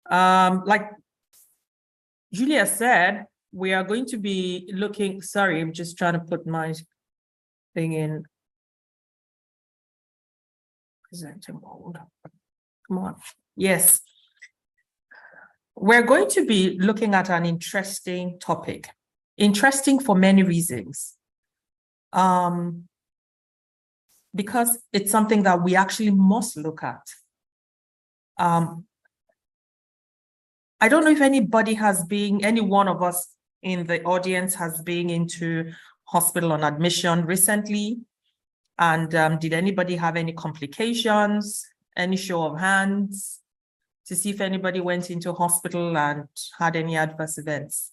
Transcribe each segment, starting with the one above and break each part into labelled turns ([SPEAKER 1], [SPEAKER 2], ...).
[SPEAKER 1] Like Julia said, we are going to be looking, sorry, I'm just trying to put my thing in presenting mode. Come on. Yes. We're going to be looking at an interesting topic. Interesting for many reasons. Because it's something that we actually must look at. I don't know if any one of us in the audience has been into hospital on admission recently. And did anybody have any complications? Any show of hands to see if anybody went into hospital and had any adverse events?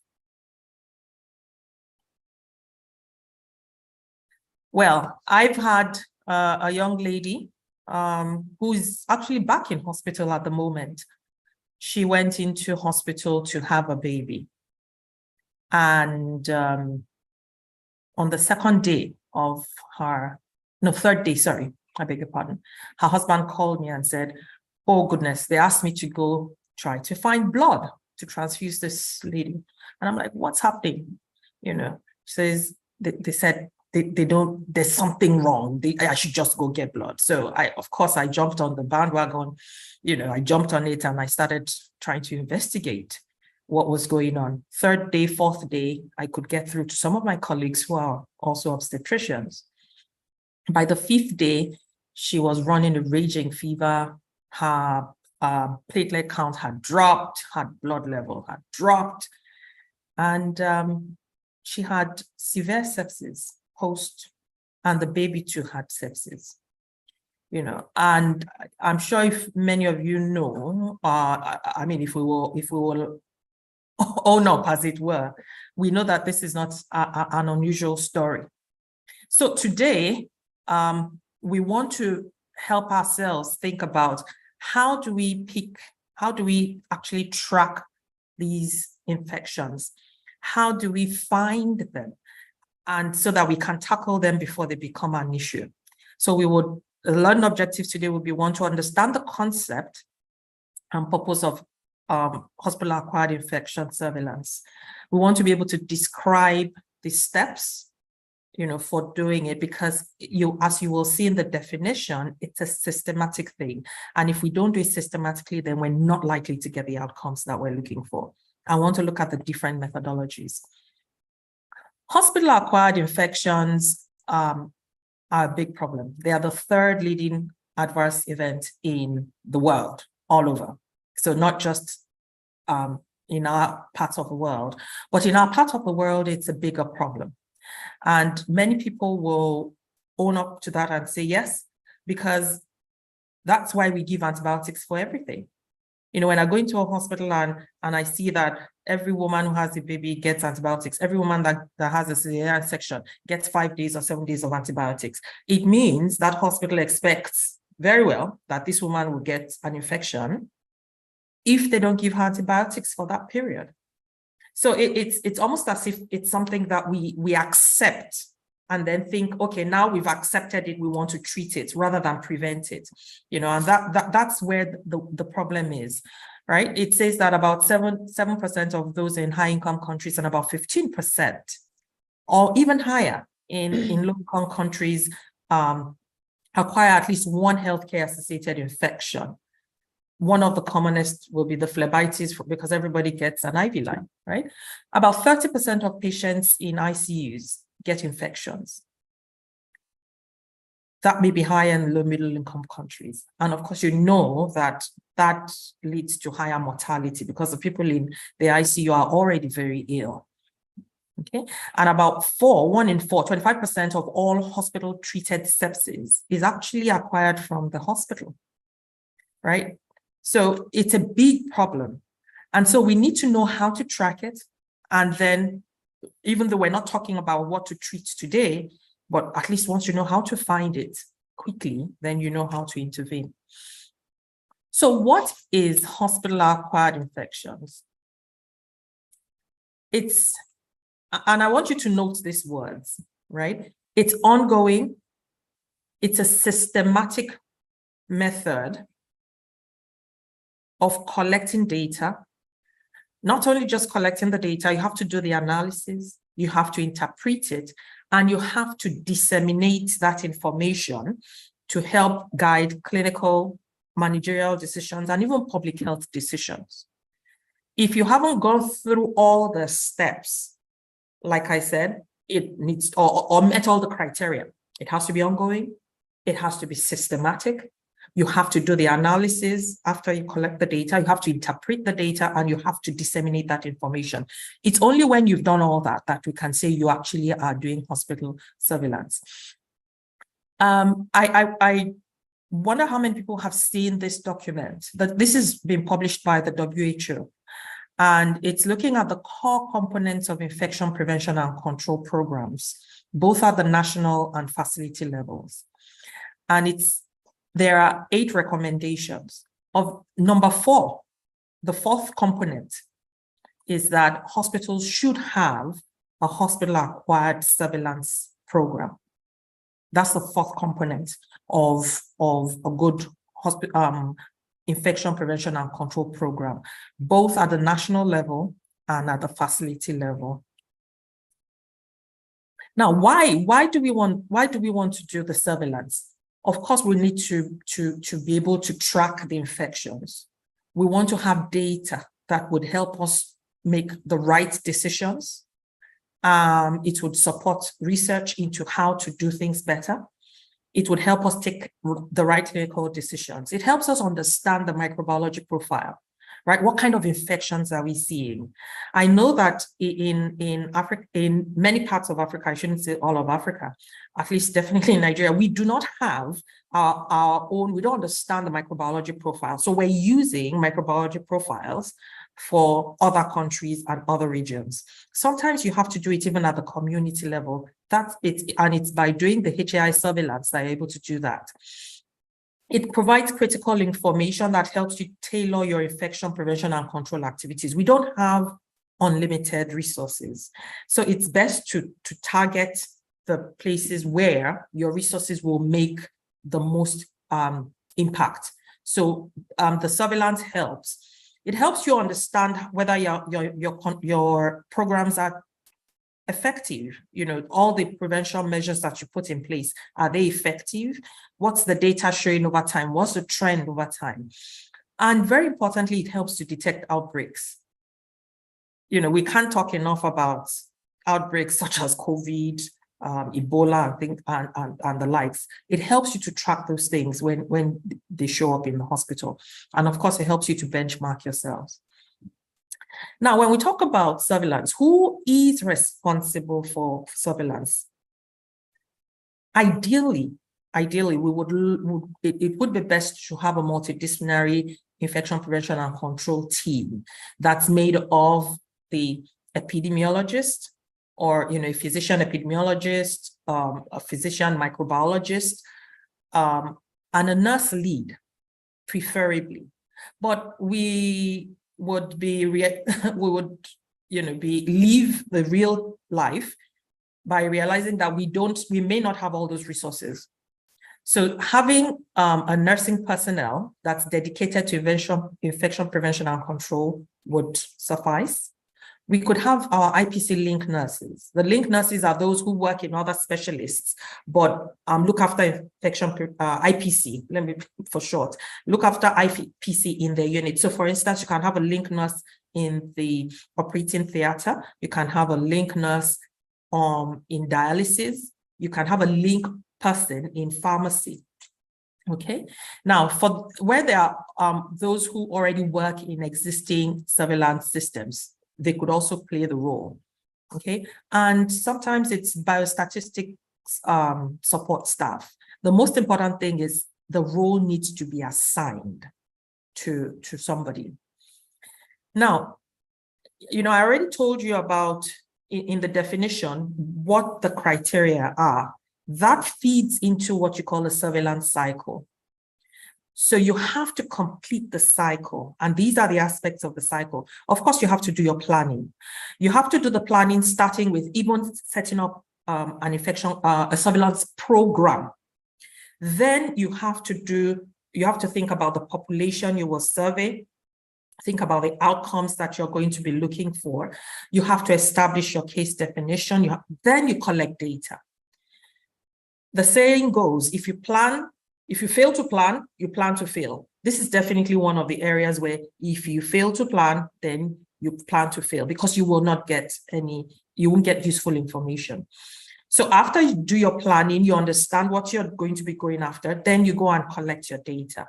[SPEAKER 1] Well, I've had a young lady who is actually back in hospital at the moment. She went into hospital to have a baby. And on the third day, sorry, I beg your pardon. Her husband called me and said, oh goodness, they asked me to go try to find blood to transfuse this lady. And I'm like, what's happening? You know, she says, they said, they don't, there's something wrong. I should just go get blood. So of course, I jumped on the bandwagon, I jumped on it and I started trying to investigate what was going on. Third day, fourth day, I could get through to some of my colleagues who are also obstetricians. By the fifth day, she was running a raging fever. Her platelet count had dropped, her blood level had dropped, and she had severe sepsis post, and the baby too had sepsis. And I'm sure if many of you know, I mean, if we will own up, as it were, we know that this is not an unusual story. So today, we want to help ourselves think about how do we actually track these infections? How do we find them? And so that we can tackle them before they become an issue. So the learning objective today will be one, to understand the concept and purpose of hospital-acquired infection surveillance. We want to be able to describe the steps, for doing it, because as you will see in the definition, it's a systematic thing. And if we don't do it systematically, then we're not likely to get the outcomes that we're looking for. I want to look at the different methodologies. Hospital-acquired infections are a big problem. They are the third leading adverse event in the world, all over. So not just in our parts of the world, but in our part of the world, it's a bigger problem. And many people will own up to that and say yes, because that's why we give antibiotics for everything. When I go into a hospital and I see that every woman who has a baby gets antibiotics, every woman that has a cesarean section gets 5 days or 7 days of antibiotics, it means that hospital expects very well that this woman will get an infection if they don't give her antibiotics for that period. So it's almost as if it's something that we accept and then think, okay, now we've accepted it, we want to treat it rather than prevent it, and that's where the problem is, right? It says that about 7% of those in high-income countries and about 15%, or even higher in low-income countries, acquire at least one healthcare-associated infection. One of the commonest will be the phlebitis, because everybody gets an IV line, right? About 30% of patients in ICUs get infections. That may be higher in low middle income countries. And of course, that leads to higher mortality because the people in the ICU are already very ill. Okay. And about 1 in 4, 25% of all hospital treated sepsis is actually acquired from the hospital, right? So it's a big problem. And so we need to know how to track it. And then, even though we're not talking about what to treat today, but at least once you know how to find it quickly, then you know how to intervene. So what is hospital-acquired infections? And I want you to note these words, right? It's ongoing. It's a systematic method of collecting data. Not only just collecting the data, you have to do the analysis, you have to interpret it, and you have to disseminate that information to help guide clinical, managerial decisions, and even public health decisions. If you haven't gone through all the steps, like I said, it needs or met all the criteria. It has to be ongoing, it has to be systematic. You have to do the analysis after you collect the data, you have to interpret the data, and you have to disseminate that information. It's only when you've done all that that we can say you actually are doing hospital surveillance. I wonder how many people have seen this document. That this has been published by the WHO, and it's looking at the core components of infection prevention and control programs, both at the national and facility levels. And there are 8 recommendations. Of number 4, the 4th component is that hospitals should have a hospital-acquired surveillance program. That's the 4th component of a good infection prevention and control program, both at the national level and at the facility level. Now, why do we want to do the surveillance? Of course, we need to be able to track the infections. We want to have data that would help us make the right decisions. It would support research into how to do things better. It would help us take the right clinical decisions. It helps us understand the microbiology profile, right? What kind of infections are we seeing? I know that in Africa, in many parts of Africa, I shouldn't say all of Africa, at least definitely in Nigeria, we do not have our own, we don't understand the microbiology profile. So we're using microbiology profiles for other countries and other regions. Sometimes you have to do it even at the community level. That's it, and it's by doing the HAI surveillance that you're able to do that. It provides critical information that helps you tailor your infection prevention and control activities. We don't have unlimited resources. So it's best to target the places where your resources will make the most impact. So the surveillance helps. It helps you understand whether your programs are effective. You know, all the prevention measures that you put in place, are they effective? What's the data showing over time? What's the trend over time? And very importantly, it helps to detect outbreaks. You know, we can't talk enough about outbreaks such as COVID, Ebola, and the likes. It helps you to track those things when they show up in the hospital. And of course, it helps you to benchmark yourselves. Now, when we talk about surveillance, who is responsible for surveillance? Ideally, it would be best to have a multidisciplinary infection prevention and control team that's made of the epidemiologist, or a physician epidemiologist, a physician microbiologist, and a nurse lead, preferably. But we would leave the real life by realizing that we may not have all those resources. So having a nursing personnel that's dedicated to infection prevention and control would suffice. We could have our IPC link nurses. The link nurses are those who work in other specialists, but look after infection, IPC, let me for short, look after IPC in their unit. So for instance, you can have a link nurse in the operating theater. You can have a link nurse in dialysis. You can have a link person in pharmacy. Okay. Now, for where there are those who already work in existing surveillance systems, they could also play the role. Okay. And sometimes it's biostatistics support staff. The most important thing is the role needs to be assigned to somebody. Now, I already told you about in the definition what the criteria are. That feeds into what you call a surveillance cycle. So you have to complete the cycle, and these are the aspects of the cycle. Of course, you have to do your planning. You have to do the planning starting with even setting up a surveillance program. Then you have to think about the population you will survey. think about the outcomes that you're going to be looking for. You have to establish your case definition. Then you collect data. The saying goes, if you fail to plan, you plan to fail. This is definitely one of the areas where if you fail to plan, then you plan to fail, because you will not get you won't get useful information. So after you do your planning, you understand what you're going to be going after, then you go and collect your data.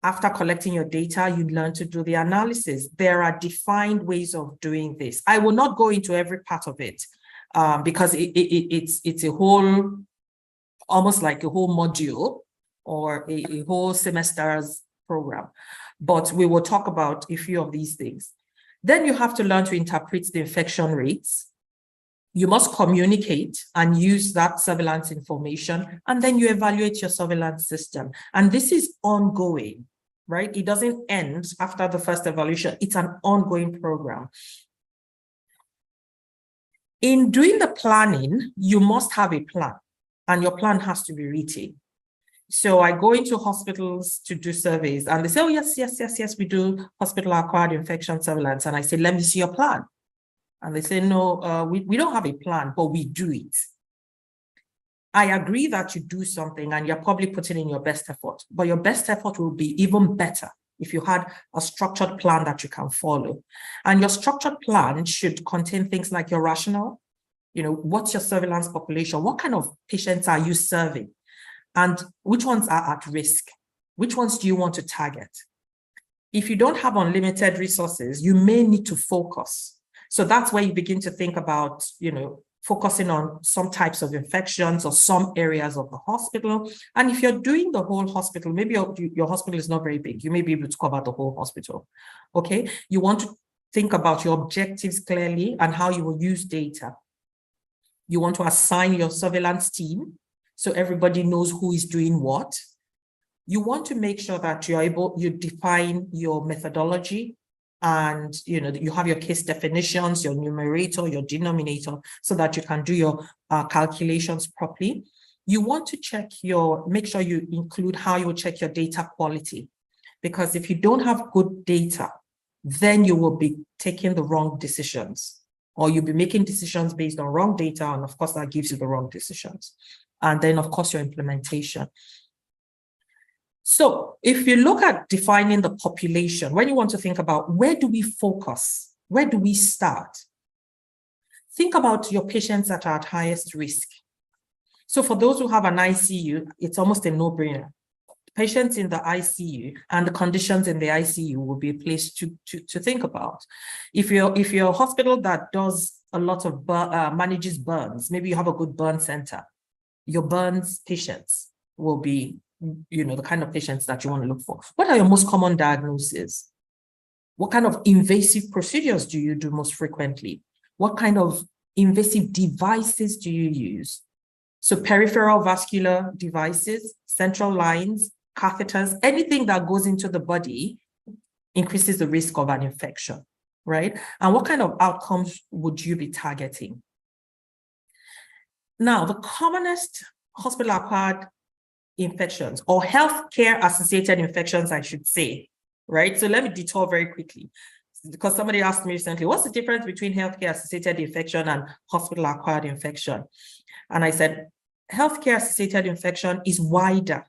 [SPEAKER 1] After collecting your data, you learn to do the analysis. There are defined ways of doing this. I will not go into every part of it because it's a whole, almost like a whole module or a whole semester's program. But we will talk about a few of these things. Then you have to learn to interpret the infection rates. You must communicate and use that surveillance information, and then you evaluate your surveillance system. And this is ongoing, right? It doesn't end after the first evaluation. It's an ongoing program. In doing the planning, you must have a plan, and your plan has to be written. So I go into hospitals to do surveys, and they say, oh, yes, we do hospital-acquired infection surveillance. And I say, let me see your plan. And they say, no, we don't have a plan, but we do it. I agree that you do something and you're probably putting in your best effort, but your best effort will be even better if you had a structured plan that you can follow. And your structured plan should contain things like your rationale, what's your surveillance population, what kind of patients are you serving, and which ones are at risk, which ones do you want to target. If you don't have unlimited resources, you may need to focus. So that's where you begin to think about, focusing on some types of infections or some areas of the hospital. And if you're doing the whole hospital, maybe your hospital is not very big, you may be able to cover the whole hospital, okay? You want to think about your objectives clearly and how you will use data. You want to assign your surveillance team so everybody knows who is doing what. You want to make sure that you define your methodology, and you have your case definitions, your numerator, your denominator, so that you can do your calculations properly. You want to make sure you include how you will check your data quality, because if you don't have good data, then you will be taking the wrong decisions, or you'll be making decisions based on wrong data, and of course that gives you the wrong decisions. And then of course your implementation. So if you look at defining the population, when you want to think about where do we focus, where do we start? Think about your patients that are at highest risk. So for those who have an ICU, it's almost a no-brainer. Patients in the ICU and the conditions in the ICU will be a place to think about. If you're a hospital that does a lot of manages burns, maybe you have a good burn center, your burns patients will be the kind of patients that you want to look for. What are your most common diagnoses? What kind of invasive procedures do you do most frequently? What kind of invasive devices do you use? So peripheral vascular devices, central lines, catheters, anything that goes into the body increases the risk of an infection, right? And what kind of outcomes would you be targeting? Now, the commonest hospital-acquired infections, or healthcare associated infections, I should say, right? So let me detour very quickly, because somebody asked me recently, what's the difference between healthcare associated infection and hospital acquired infection? And I said, healthcare associated infection is wider,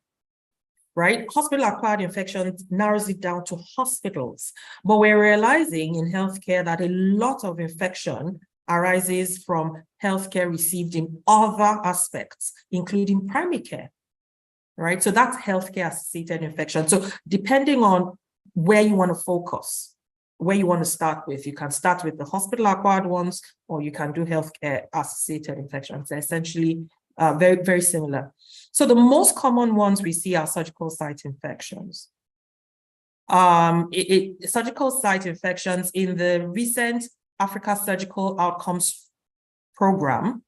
[SPEAKER 1] right? Hospital acquired infection narrows it down to hospitals, but we're realizing in healthcare that a lot of infection arises from healthcare received in other aspects, including primary care. Right? So that's healthcare associated infection. So depending on where you want to focus, where you want to start with, you can start with the hospital acquired ones, or you can do healthcare associated infections. They're essentially very, very similar. So the most common ones we see are surgical site infections. Surgical site infections in the recent Africa Surgical Outcomes Program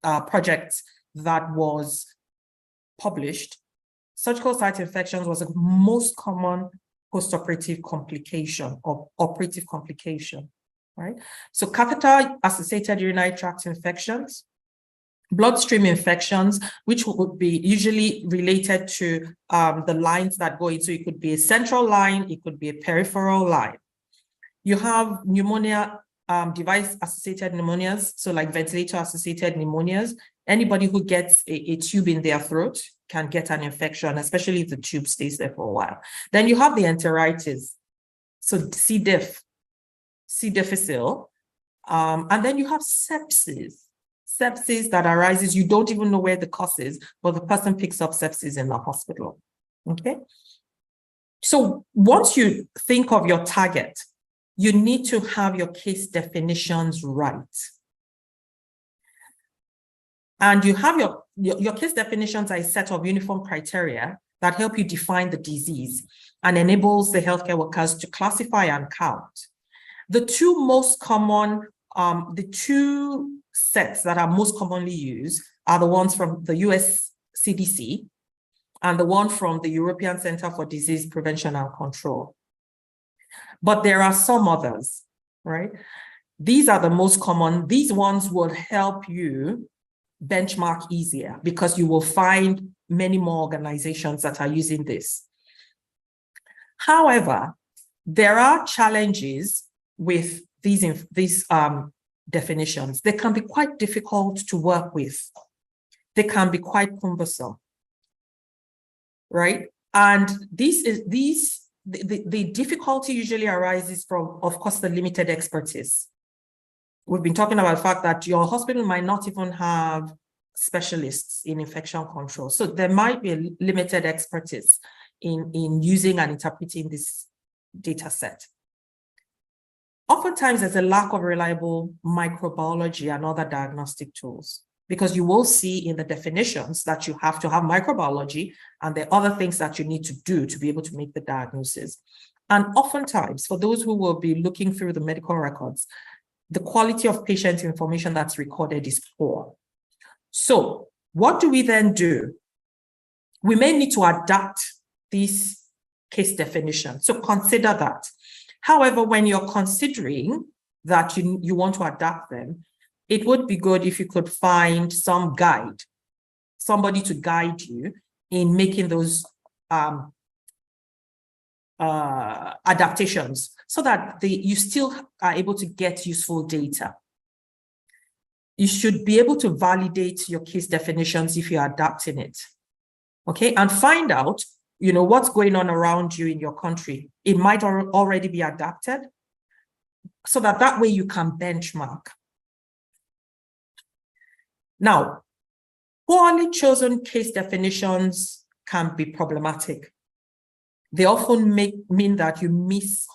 [SPEAKER 1] project that was published, surgical site infections was the most common post-operative complication or operative complication, right? So catheter-associated urinary tract infections, Bloodstream infections, which would be usually related to the lines that go into, it could be a central line, it could be a peripheral line. You have pneumonia, device-associated pneumonias, so like ventilator-associated pneumonias. Anybody who gets a tube in their throat can get an infection, especially if the tube stays there for a while. Then you have the enteritis, so C. difficile, and then you have sepsis. Sepsis that arises, you don't even know where the cause is, but the person picks up sepsis in the hospital, okay? So once you think of your target, you need to have your case definitions right. And you have your case definitions are a set of uniform criteria that help you define the disease and enables the healthcare workers to classify and count. The two most common, the two sets that are most commonly used are the ones from the US CDC and the one from the European Center for Disease Prevention and Control. But there are some others, right? These are the most common. These ones will help you benchmark easier because you will find many more organizations that are using this. However, there are challenges with these definitions. They can be quite difficult to work with. They can be quite cumbersome, right? And the difficulty usually arises from, of course, the limited expertise. We've been talking about the fact that your hospital might not even have specialists in infection control. So there might be a limited expertise in using and interpreting this data set. Oftentimes, there's a lack of reliable microbiology and other diagnostic tools, because you will see in the definitions that you have to have microbiology and the other things that you need to do to be able to make the diagnosis. And oftentimes, for those who will be looking through the medical records, the quality of patient information that's recorded is poor. So what do we then do? We may need to adapt these case definitions. So consider that. However, when you're considering that you want to adapt them, it would be good if you could find some guide, somebody to guide you in making those adaptations so that you still are able to get useful data. You should be able to validate your case definitions if you're adapting it, okay? And find out, what's going on around you in your country. It might already be adapted so that way you can benchmark. Now, poorly chosen case definitions can be problematic. They often mean that you miss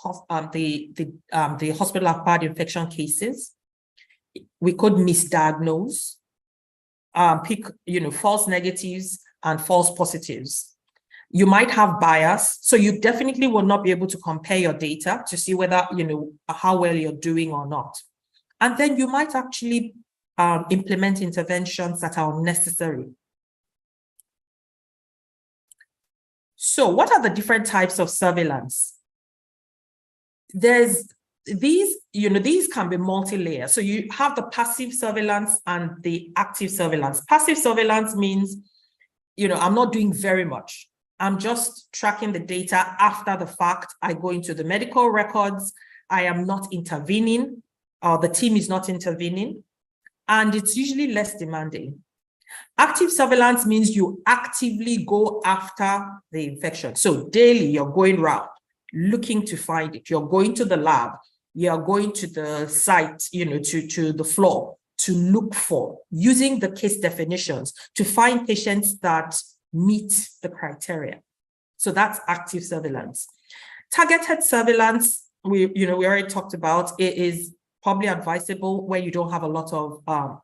[SPEAKER 1] the hospital-acquired infection cases. We could misdiagnose, pick false negatives and false positives. You might have bias, so you definitely will not be able to compare your data to see whether how well you're doing or not. And then you might actually implement interventions that are unnecessary. So what are the different types of surveillance? There's these can be multi-layer. So you have the passive surveillance and the active surveillance. Passive surveillance means, I'm not doing very much. I'm just tracking the data after the fact. I go into the medical records. I am not intervening, or the team is not intervening. And it's usually less demanding. Active surveillance means you actively go after the infection. So daily, you're going around looking to find it. You're going to the lab. You're going to the site, to the floor to look for, using the case definitions to find patients that meet the criteria. So that's active surveillance. Targeted surveillance, we already talked about. It is probably advisable where you don't have a lot of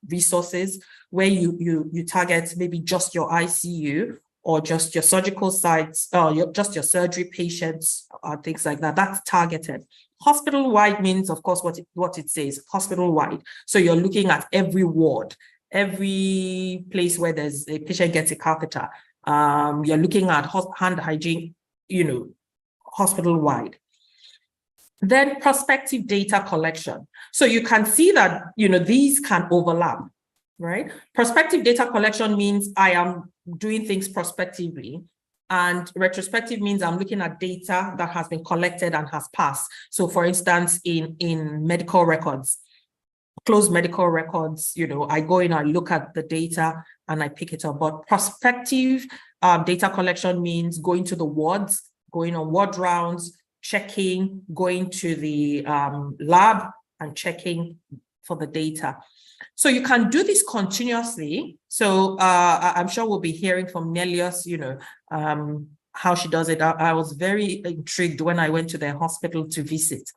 [SPEAKER 1] resources, where you target maybe just your ICU or just your surgical sites, just your surgery patients, things like that. That's targeted. Hospital-wide means, of course, what it says, hospital-wide. So you're looking at every ward, every place where there's a patient gets a catheter. You're looking at hand hygiene, hospital-wide. Then prospective data collection. So you can see that, these can overlap. right? Prospective data collection means I am doing things prospectively, and retrospective means I'm looking at data that has been collected and has passed. So for instance, in medical records, closed medical records, I go in, I look at the data and I pick it up. But prospective data collection means going to the wards, going on ward rounds, checking, going to the lab and checking for the data. So you can do this continuously. So I'm sure we'll be hearing from Nelius, how she does it. I was very intrigued when I went to their hospital to visit.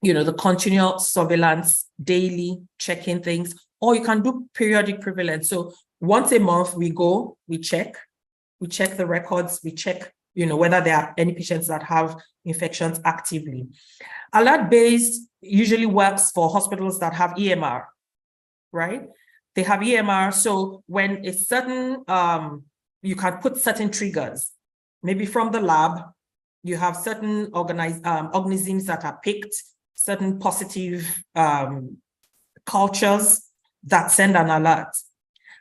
[SPEAKER 1] The continual surveillance, daily checking things, or you can do periodic prevalence. So once a month we go, we check the records, we check, whether there are any patients that have infections actively. Alert-based usually works for hospitals that have EMR, right? They have EMR, so when a certain, you can put certain triggers, maybe from the lab, you have certain organisms that are picked, certain positive cultures that send an alert.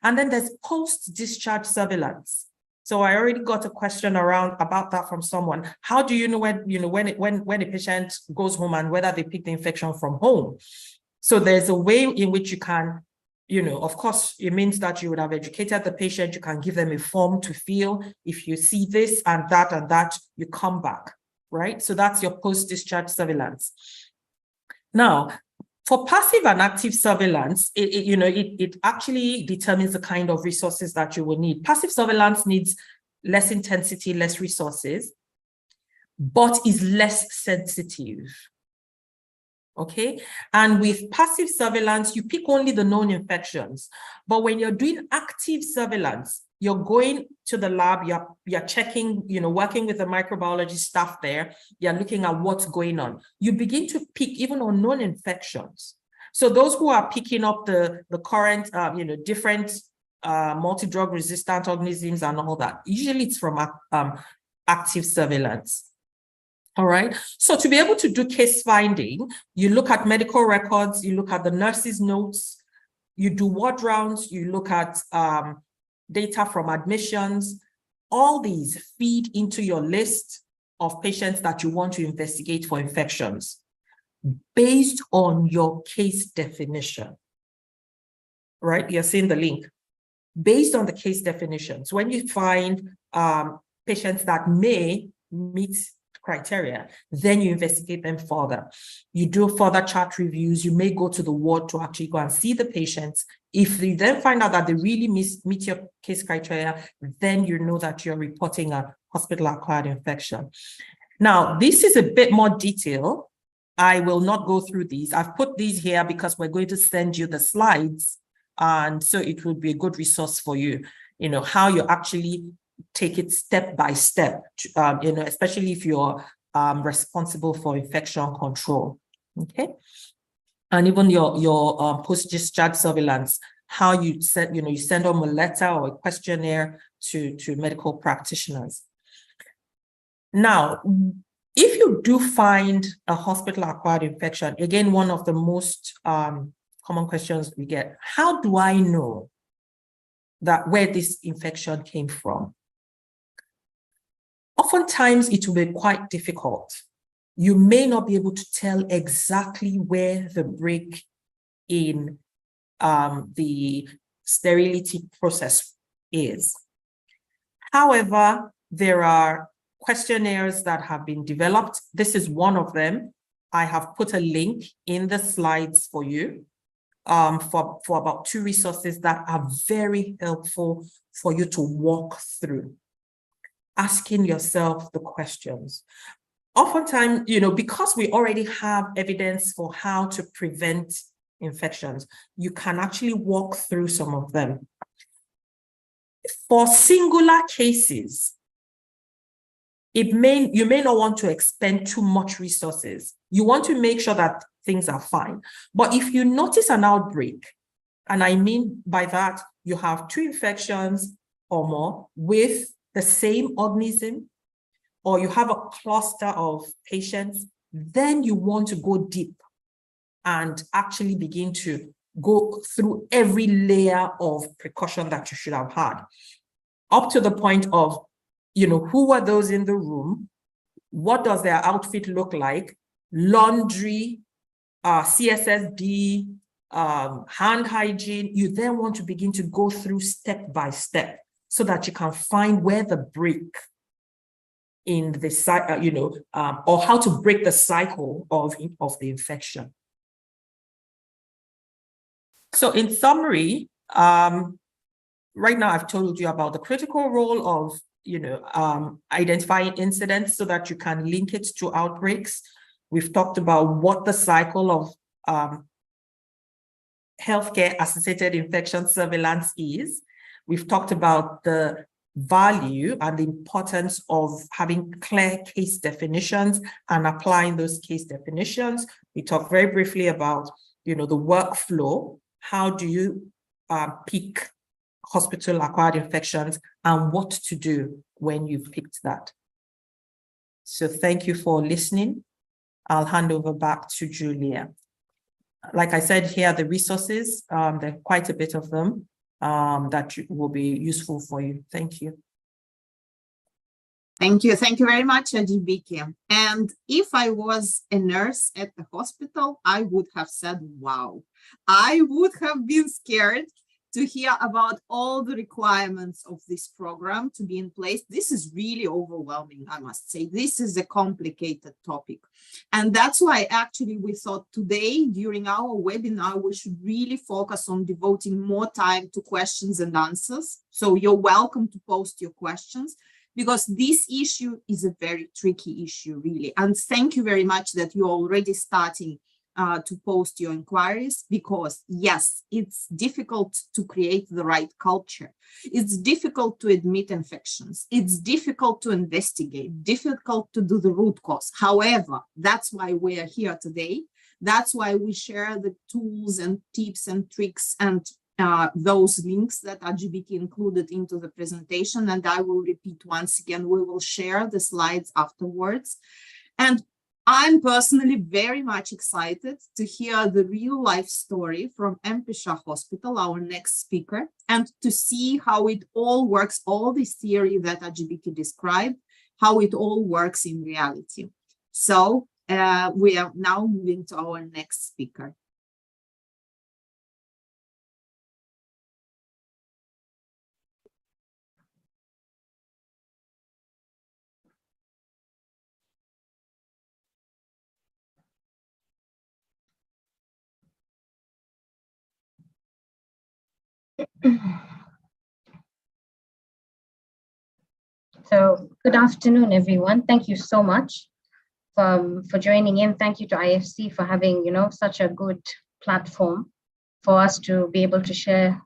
[SPEAKER 1] And then there's post-discharge surveillance. So I already got a question about that from someone. How do you know when a patient goes home and whether they pick the infection from home? So there's a way in which you can, of course, it means that you would have educated the patient. You can give them a form to fill. If you see this and that, you come back, right? So that's your post-discharge surveillance. Now, for passive and active surveillance, it actually determines the kind of resources that you will need. Passive surveillance needs less intensity, less resources, but is less sensitive. Okay, and with passive surveillance, you pick only the known infections. But when you're doing active surveillance, you're going to the lab, you're checking, working with the microbiology staff there, you're looking at what's going on. You begin to pick even unknown infections. So those who are picking up the current, different multi-drug resistant organisms and all that, usually it's from active surveillance. All right. So to be able to do case finding, you look at medical records, you look at the nurse's notes, you do ward rounds, you look at data from admissions. All these feed into your list of patients that you want to investigate for infections based on your case definition. Right? You're seeing the link. Based on the case definitions, when you find patients that may meet criteria, then you investigate them further. You do further chart reviews. You may go to the ward to actually go and see the patients. If you then find out that they really meet your case criteria, then you know that you're reporting a hospital-acquired infection. Now, this is a bit more detail. I will not go through these. I've put these here because we're going to send you the slides. And so it will be a good resource for you, how you actually take it step by step, especially if you're responsible for infection control, okay? And even your post-discharge surveillance, how you send, you send them a letter or a questionnaire to medical practitioners. Now, if you do find a hospital-acquired infection, again, one of the most common questions we get, how do I know that where this infection came from? Oftentimes, it will be quite difficult. You may not be able to tell exactly where the break in the sterility process is. However, there are questionnaires that have been developed. This is one of them. I have put a link in the slides for you for about 2 resources that are very helpful for you to walk through, asking yourself the questions. Oftentimes, because we already have evidence for how to prevent infections, you can actually walk through some of them. For singular cases, you may not want to expend too much resources. You want to make sure that things are fine. But if you notice an outbreak, and I mean by that, you have 2 infections or more with the same organism, or you have a cluster of patients, then you want to go deep and actually begin to go through every layer of precaution that you should have had, up to the point of, who were those in the room? What does their outfit look like? Laundry, CSSD, hand hygiene. You then want to begin to go through step by step so that you can find where the break in the or how to break the cycle of the infection. So in summary, right now I've told you about the critical role of identifying incidents so that you can link it to outbreaks. We've talked about what the cycle of healthcare-associated infection surveillance is. We've talked about the value and the importance of having clear case definitions and applying those case definitions. We talked very briefly about, the workflow. How do you pick hospital-acquired infections and what to do when you've picked that? So thank you for listening. I'll hand over back to Julia. Like I said, here are the resources. There are quite a bit of them that will be useful for you. Thank you.
[SPEAKER 2] Thank you. Thank you very much, Ajibike. And if I was a nurse at the hospital, I would have said, wow. I would have been scared to hear about all the requirements of this program to be in place. This is really overwhelming, I must say. This is a complicated topic. And that's why actually we thought today during our webinar, we should really focus on devoting more time to questions and answers. So you're welcome to post your questions, because this issue is a very tricky issue, really. And thank you very much that you're already starting to post your inquiries, because yes, it's difficult to create the right culture. It's difficult to admit infections. It's difficult to investigate, difficult to do the root cause. However, that's why we are here today. That's why we share the tools and tips and tricks and those links that Ajibike included into the presentation. And I will repeat once again, we will share the slides afterwards. And I'm personally very much excited to hear the real life story from MSHA Hospital, our next speaker, and to see how it all works, all this theory that Ajibike described, how it all works in reality. So we are now moving to our next speaker.
[SPEAKER 3] So good afternoon, everyone. Thank you so much for joining in. Thank you to IFC for having, such a good platform for us to be able to share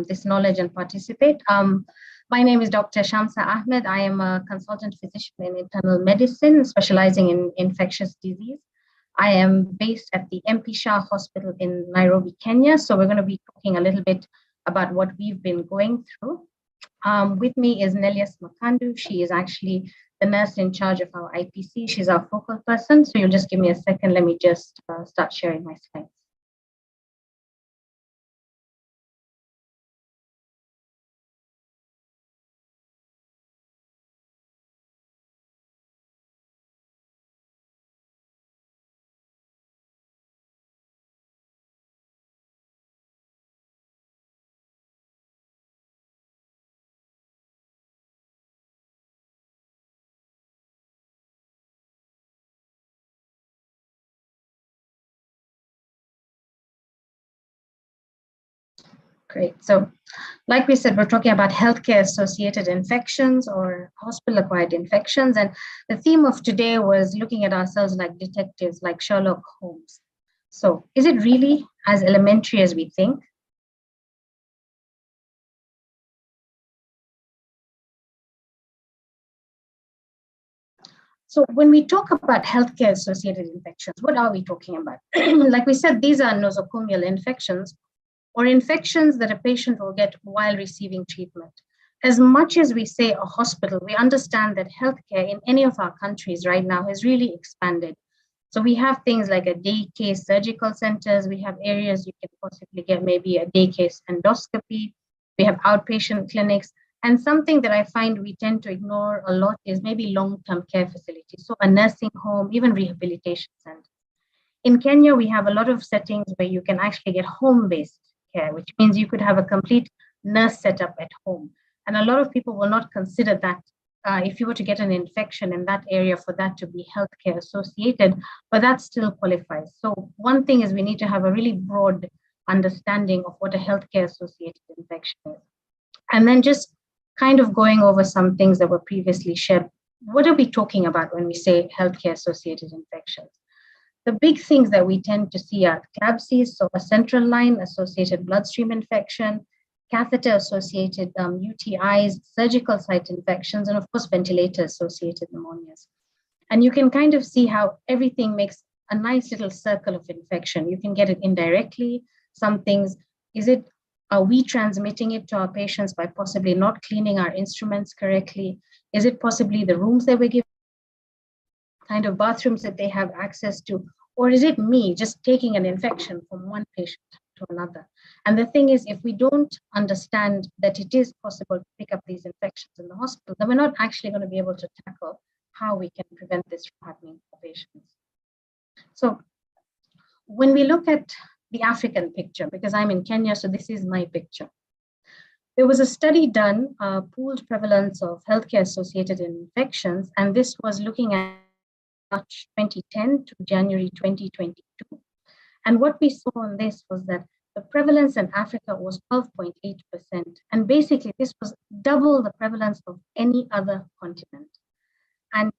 [SPEAKER 3] this knowledge and participate. My name is Dr. Shamsa Ahmed. I am a consultant physician in internal medicine, specializing in infectious disease. I am based at the MSHA Hospital in Nairobi, Kenya. So we're going to be talking a little bit about what we've been going through. With me is Nelias Makandu. She is actually the nurse in charge of our IPC. She's our focal person. So you'll just give me a second. Let me just start sharing my slides. Great. So like we said, we're talking about healthcare-associated infections or hospital-acquired infections. And the theme of today was looking at ourselves like detectives, like Sherlock Holmes. So is it really as elementary as we think? So when we talk about healthcare-associated infections, what are we talking about? Like we said, these are nosocomial infections, or infections that a patient will get while receiving treatment. As much as we say a hospital, we understand that healthcare in any of our countries right now has really expanded. So we have things like a day case surgical centers. We have areas you can possibly get maybe a day case endoscopy. We have outpatient clinics. And something that I find we tend to ignore a lot is maybe long-term care facilities. So a nursing home, even rehabilitation centers. In Kenya, we have a lot of settings where you can actually get home-based care, which means you could have a complete nurse setup at home. And a lot of people will not consider that if you were to get an infection in that area for that to be healthcare associated, but that still qualifies. So one thing is we need to have a really broad understanding of what a healthcare associated infection is. And then just kind of going over some things that were previously shared. What are we talking about when we say healthcare associated infections? The big things that we tend to see are CLABSIs, so a central line associated bloodstream infection, catheter associated UTIs, surgical site infections, and of course, ventilator associated pneumonias. And you can kind of see how everything makes a nice little circle of infection. You can get it indirectly. Some things, are we transmitting it to our patients by possibly not cleaning our instruments correctly? Is it possibly the rooms that we're giving, kind of bathrooms that they have access to? Or is it me just taking an infection from one patient to another? And the thing is, if we don't understand that it is possible to pick up these infections in the hospital, then we're not actually going to be able to tackle how we can prevent this from happening for patients. So when we look at the African picture, because I'm in Kenya, so this is my picture. There was a study done, pooled prevalence of healthcare-associated infections, and this was looking at March 2010 to January 2022. And what we saw on this was that the prevalence in Africa was 12.8%. And basically, this was double the prevalence of any other continent. And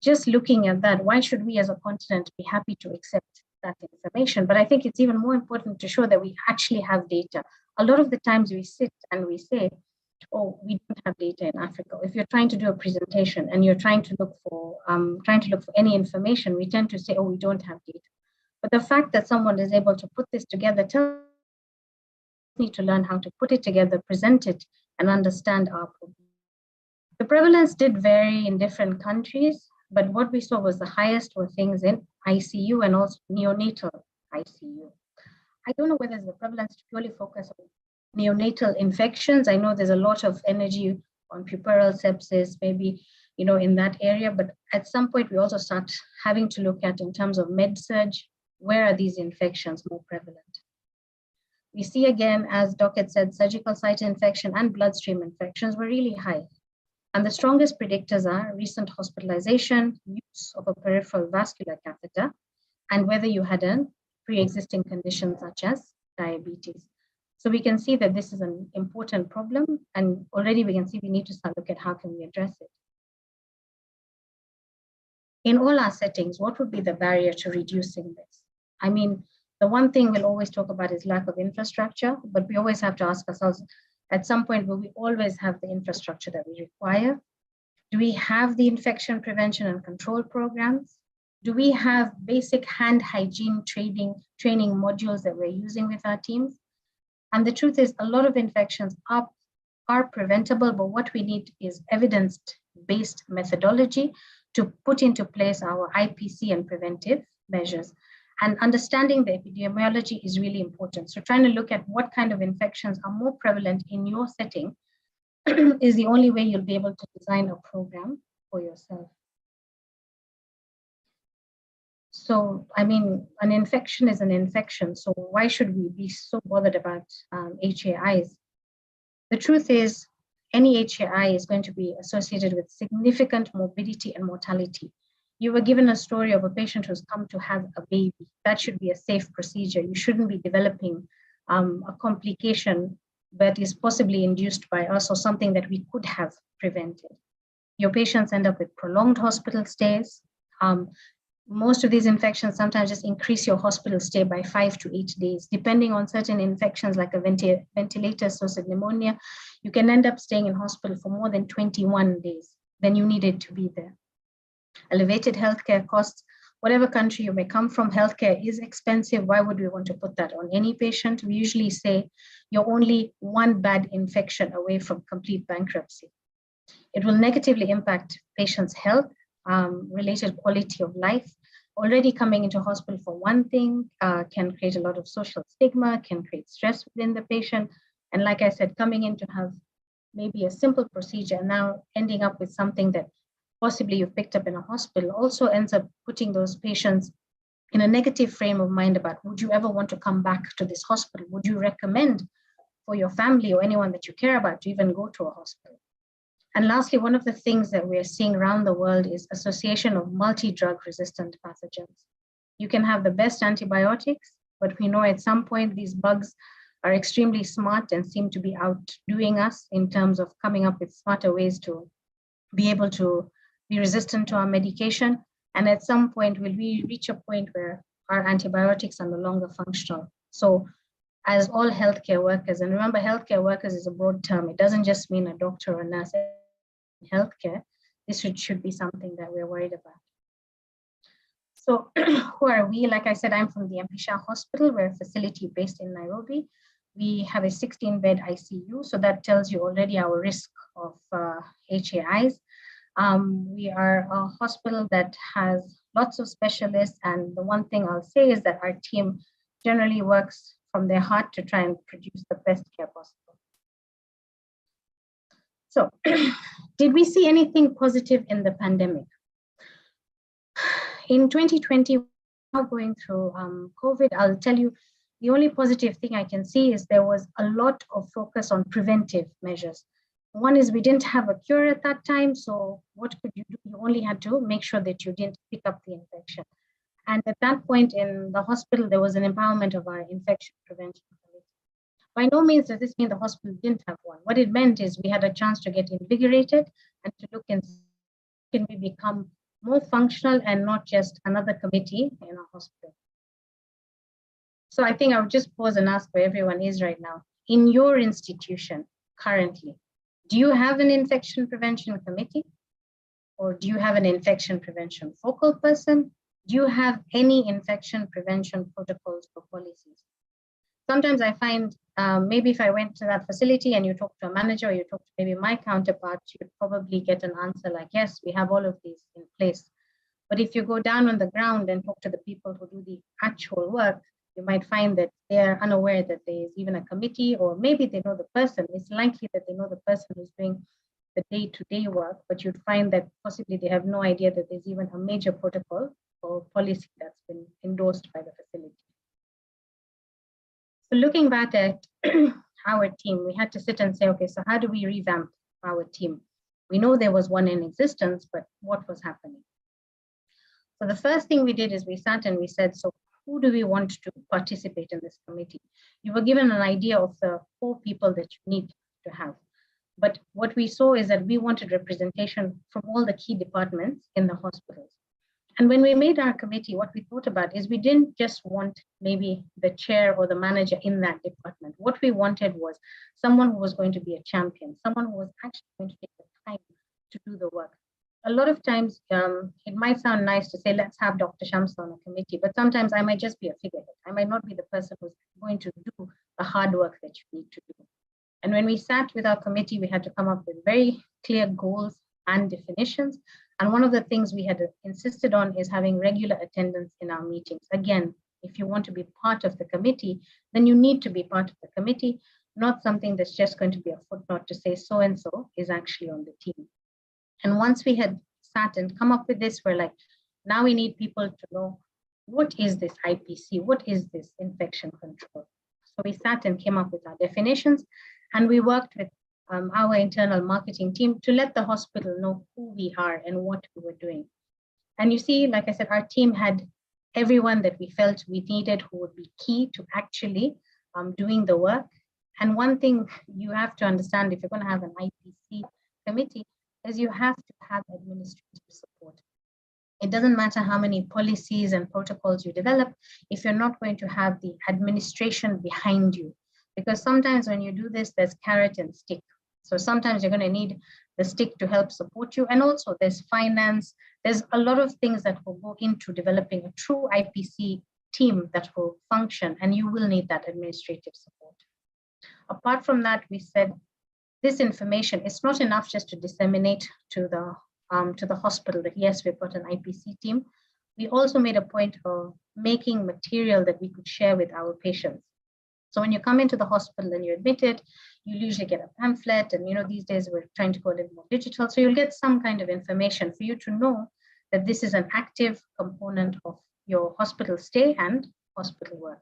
[SPEAKER 3] just looking at that, why should we as a continent be happy to accept that information? But I think it's even more important to show that we actually have data. A lot of the times we sit and we say, oh, we don't have data in Africa. If you're trying to do a presentation and you're trying to look for any information, we tend to say, oh, we don't have data. But the fact that someone is able to put this together tells us we need to learn how to put it together, present it, and understand our problem. The prevalence did vary in different countries, but what we saw was the highest were things in ICU and also neonatal ICU. I don't know whether it's the prevalence to purely focus on neonatal infections. I know there's a lot of energy on puerperal sepsis, maybe, in that area, but at some point we also start having to look at, in terms of med-surg, where are these infections more prevalent? We see again, as Doc had said, surgical site infection and bloodstream infections were really high. And the strongest predictors are recent hospitalization, use of a peripheral vascular catheter, and whether you had a pre-existing condition such as diabetes. So we can see that this is an important problem, and already we can see we need to start look at how can we address it. In all our settings, what would be the barrier to reducing this? I mean, the one thing we'll always talk about is lack of infrastructure, but we always have to ask ourselves, at some point, will we always have the infrastructure that we require? Do we have the infection prevention and control programs? Do we have basic hand hygiene training modules that we're using with our teams? And the truth is, a lot of infections are preventable, but what we need is evidence-based methodology to put into place our IPC and preventive measures. And understanding the epidemiology is really important. So trying to look at what kind of infections are more prevalent in your setting is the only way you'll be able to design a program for yourself. So, I mean, an infection is an infection. So why should we be so bothered about HAIs? The truth is, any HAI is going to be associated with significant morbidity and mortality. You were given a story of a patient who's come to have a baby. That should be a safe procedure. You shouldn't be developing a complication that is possibly induced by us or something that we could have prevented. Your patients end up with prolonged hospital stays. Most of these infections sometimes just increase your hospital stay by 5 to 8 days. Depending on certain infections like a ventilator-associated pneumonia, you can end up staying in hospital for more than 21 days. Then you needed to be there. Elevated healthcare costs. Whatever country you may come from, healthcare is expensive. Why would we want to put that on any patient? We usually say you're only one bad infection away from complete bankruptcy. It will negatively impact patients' health, related quality of life. already coming into hospital for one thing can create a lot of social stigma, can create stress within the patient. And like I said, coming in to have maybe a simple procedure and now ending up with something that possibly you've picked up in a hospital also ends up putting those patients in a negative frame of mind about, would you ever want to come back to this hospital? Would you recommend for your family or anyone that you care about to even go to a hospital? And lastly, one of the things that we're seeing around the world is association of multi-drug resistant pathogens. You can have the best antibiotics, but we know at some point these bugs are extremely smart and seem to be outdoing us in terms of coming up with smarter ways to be able to be resistant to our medication. And at some point, will we reach a point where our antibiotics are no longer functional? So as all healthcare workers, and remember, healthcare workers is a broad term. It doesn't just mean a doctor or a nurse in healthcare. This should be something that we're worried about. So who are we? Like I said, I'm from the MSHA Hospital. We're a facility based in Nairobi. We have a 16-bed ICU, so that tells you already our risk of HAIs. We are a hospital that has lots of specialists, and the one thing I'll say is that our team generally works from their heart to try and produce the best care possible. So, did we see anything positive in the pandemic? In 2020, now going through COVID, I'll tell you, the only positive thing I can see is there was a lot of focus on preventive measures. One is we didn't have a cure at that time, so what could you do? You only had to make sure that you didn't pick up the infection. And at that point in the hospital, there was an empowerment of our infection prevention committee. By no means does this mean the hospital didn't have one. What it meant is we had a chance to get invigorated and to look and can we become more functional and not just another committee in a hospital. So I think I would just pause and ask where everyone is right now. In your institution currently, do you have an infection prevention committee? Or do you have an infection prevention focal person? Do you have any infection prevention protocols or policies? Sometimes I find maybe if I went to that facility and you talk to a manager or you talk to maybe my counterpart, you'd probably get an answer like, yes, we have all of these in place. But if you go down on the ground and talk to the people who do the actual work, you might find that they're unaware that there is even a committee, or maybe they know the person. It's likely that they know the person who's doing the day-to-day work, but you'd find that possibly they have no idea that there's even a major protocol or policy that's been endorsed by the facility. So looking back at our team, we had to sit and say, okay, so how do we revamp our team? We know there was one in existence, but what was happening? So the first thing we did is we sat and we said, so who do we want to participate in this committee? You were given an idea of the 4 people that you need to have. But what we saw is that we wanted representation from all the key departments in the hospitals. And when we made our committee, what we thought about is we didn't just want maybe the chair or the manager in that department. What we wanted was someone who was going to be a champion, someone who was actually going to take the time to do the work. A lot of times, it might sound nice to say, let's have Dr. Shams on a committee, but sometimes I might just be a figurehead. I might not be the person who's going to do the hard work that you need to do. And when we sat with our committee, we had to come up with very clear goals and definitions. And one of the things we had insisted on is having regular attendance in our meetings. Again, if you want to be part of the committee, then you need to be part of the committee, not something that's just going to be a footnote to say so-and-so is actually on the team. And once we had sat and come up with this, we're like, now we need people to know, what is this IPC? What is this infection control? So we sat and came up with our definitions, and we worked with our internal marketing team to let the hospital know who we are and what we were doing. And you see, like I said, our team had everyone that we felt we needed who would be key to actually doing the work. And one thing you have to understand if you're going to have an IPC committee is you have to have administrative support. It doesn't matter how many policies and protocols you develop if you're not going to have the administration behind you. Because sometimes when you do this, there's carrot and stick. So sometimes you're going to need the stick to help support you. And also there's finance. There's a lot of things that will go into developing a true IPC team that will function, and you will need that administrative support. Apart from that, we said this information, it's not enough just to disseminate to the hospital that yes, we've got an IPC team. We also made a point of making material that we could share with our patients. So when you come into the hospital and you're admitted, you usually get a pamphlet, and these days we're trying to go a little more digital. So you'll get some kind of information for you to know that this is an active component of your hospital stay and hospital work.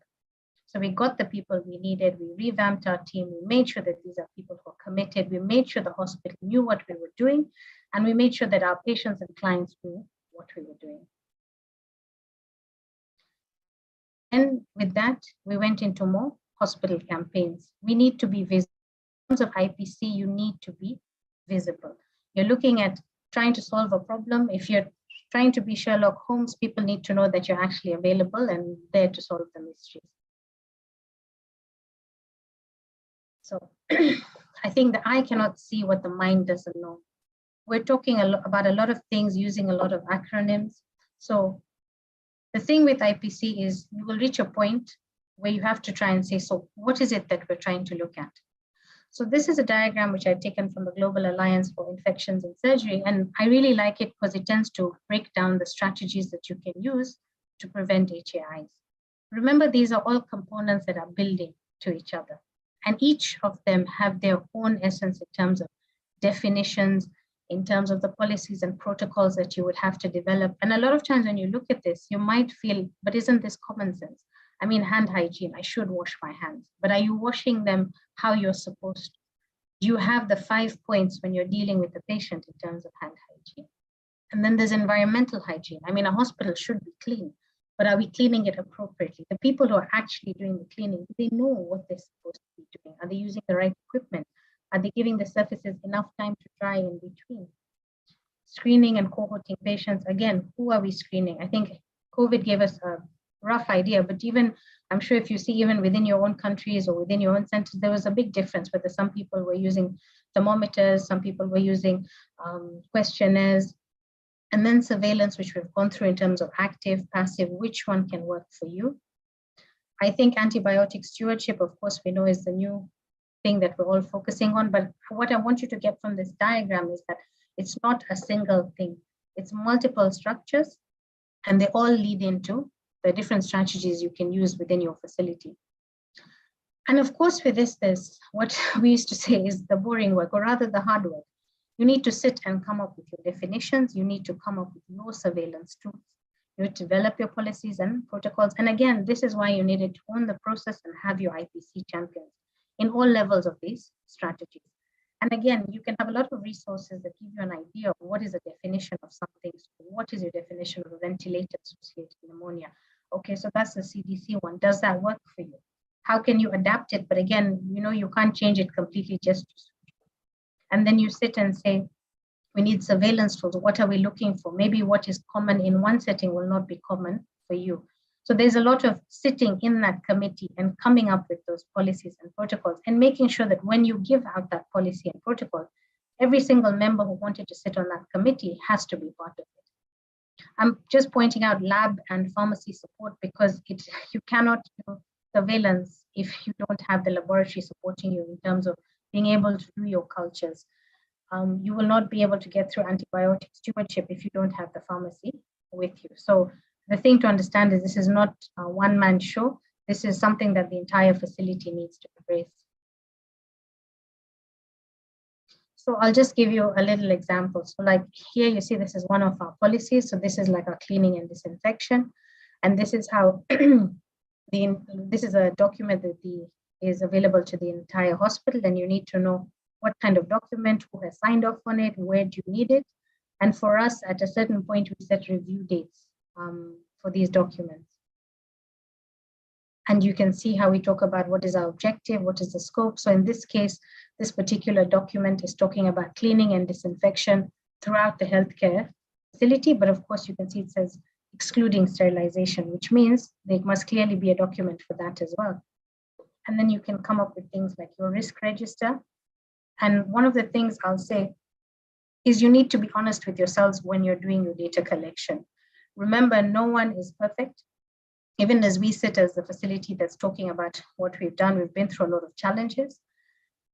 [SPEAKER 3] So we got the people we needed, we revamped our team, we made sure that these are people who are committed, we made sure the hospital knew what we were doing, and we made sure that our patients and clients knew what we were doing. And with that, we went into more hospital campaigns. We need to be visible. In terms of IPC, you need to be visible. You're looking at trying to solve a problem. If you're trying to be Sherlock Holmes, people need to know that you're actually available and there to solve the mysteries. So I think the eye cannot see what the mind doesn't know. We're talking about a lot of things using a lot of acronyms. So the thing with IPC is you will reach a point where you have to try and say, so what is it that we're trying to look at? So this is a diagram which I've taken from the Global Alliance for Infections and Surgery. And I really like it because it tends to break down the strategies that you can use to prevent HAIs. Remember, these are all components that are building to each other. And each of them have their own essence in terms of definitions, in terms of the policies and protocols that you would have to develop. And a lot of times when you look at this, you might feel, but isn't this common sense? I mean, hand hygiene, I should wash my hands, but are you washing them how you're supposed to? Do you have the 5 points when you're dealing with the patient in terms of hand hygiene? And then there's environmental hygiene. I mean, a hospital should be clean, but are we cleaning it appropriately? The people who are actually doing the cleaning, do they know what they're supposed to be doing? Are they using the right equipment? Are they giving the surfaces enough time to dry in between? Screening and cohorting patients, again, who are we screening? I think COVID gave us a rough idea, but even, I'm sure if you see even within your own countries or within your own centers, there was a big difference whether some people were using thermometers, some people were using questionnaires, and then surveillance, which we've gone through in terms of active, passive, which one can work for you. I think antibiotic stewardship, of course, we know is the new thing that we're all focusing on, but what I want you to get from this diagram is that it's not a single thing, it's multiple structures, and they all lead into the different strategies you can use within your facility. And of course, with this, there's what we used to say is the boring work, or rather the hard work. You need to sit and come up with your definitions. You need to come up with your surveillance tools. You need to develop your policies and protocols. And again, this is why you needed to own the process and have your IPC champions in all levels of these strategies. And again, you can have a lot of resources that give you an idea of what is the definition of something. So what is your definition of a ventilator-associated pneumonia? Okay, so that's the CDC one. Does that work for you? How can you adapt it? But again, you can't change it completely just to suit you. And then you sit and say, we need surveillance tools. What are we looking for? Maybe what is common in one setting will not be common for you. So there's a lot of sitting in that committee and coming up with those policies and protocols and making sure that when you give out that policy and protocol, every single member who wanted to sit on that committee has to be part of it. I'm just pointing out lab and pharmacy support because you cannot do surveillance if you don't have the laboratory supporting you in terms of being able to do your cultures. You will not be able to get through antibiotic stewardship if you don't have the pharmacy with you. So the thing to understand is this is not a one-man show. This is something that the entire facility needs to embrace. So I'll just give you a little example. So like here you see this is one of our policies. So this is like our cleaning and disinfection. And this is how, this is a document that is available to the entire hospital, and you need to know what kind of document, who has signed off on it, where do you need it. And for us, at a certain point, we set review dates for these documents. And you can see how we talk about what is our objective, what is the scope. So in this case, this particular document is talking about cleaning and disinfection throughout the healthcare facility. But of course, you can see it says excluding sterilization, which means there must clearly be a document for that as well. And then you can come up with things like your risk register. And one of the things I'll say is you need to be honest with yourselves when you're doing your data collection. Remember, no one is perfect. Even as we sit as the facility that's talking about what we've done, we've been through a lot of challenges.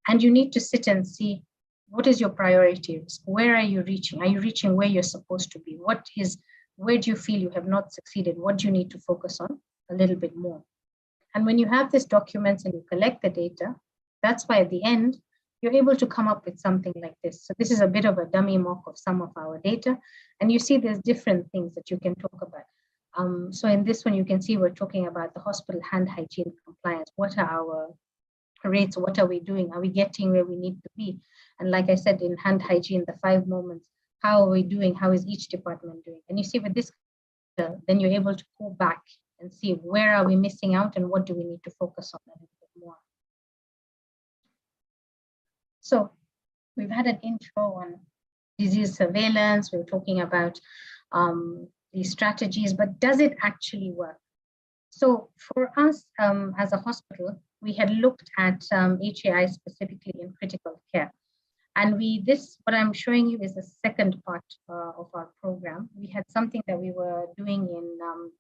[SPEAKER 3] And you need to sit and see, what is your priority? Where are you reaching? Are you reaching where you're supposed to be? What is where do you feel you have not succeeded? What do you need to focus on a little bit more? And when you have these documents and you collect the data, that's why at the end, you're able to come up with something like this. So this is a bit of a dummy mock of some of our data. And you see there's different things that you can talk about. So in this one, you can see we're talking about the hospital hand hygiene compliance. What are our rates? What are we doing? Are we getting where we need to be? And like I said, in hand hygiene, the 5 moments, how are we doing? How is each department doing? And you see with this, then you're able to go back and see where are we missing out and what do we need to focus on a little bit more. So we've had an intro on disease surveillance. We're talking about these strategies, but does it actually work? So for us as a hospital, we had looked at HAI specifically in critical care. And what I'm showing you is the second part of our program. We had something that we were doing in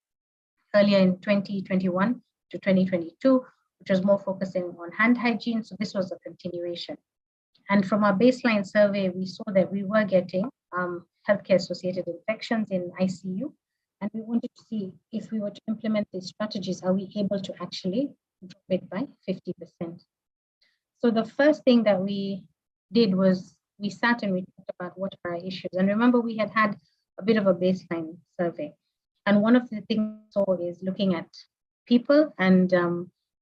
[SPEAKER 3] earlier in 2021 to 2022, which was more focusing on hand hygiene. So this was a continuation. And from our baseline survey, we saw that we were getting healthcare-associated infections in ICU. And we wanted to see if we were to implement these strategies, are we able to actually drop it by 50%? So the first thing that we did was we sat and we talked about what are our issues. And remember, we had a bit of a baseline survey. And one of the things we saw is looking at people, and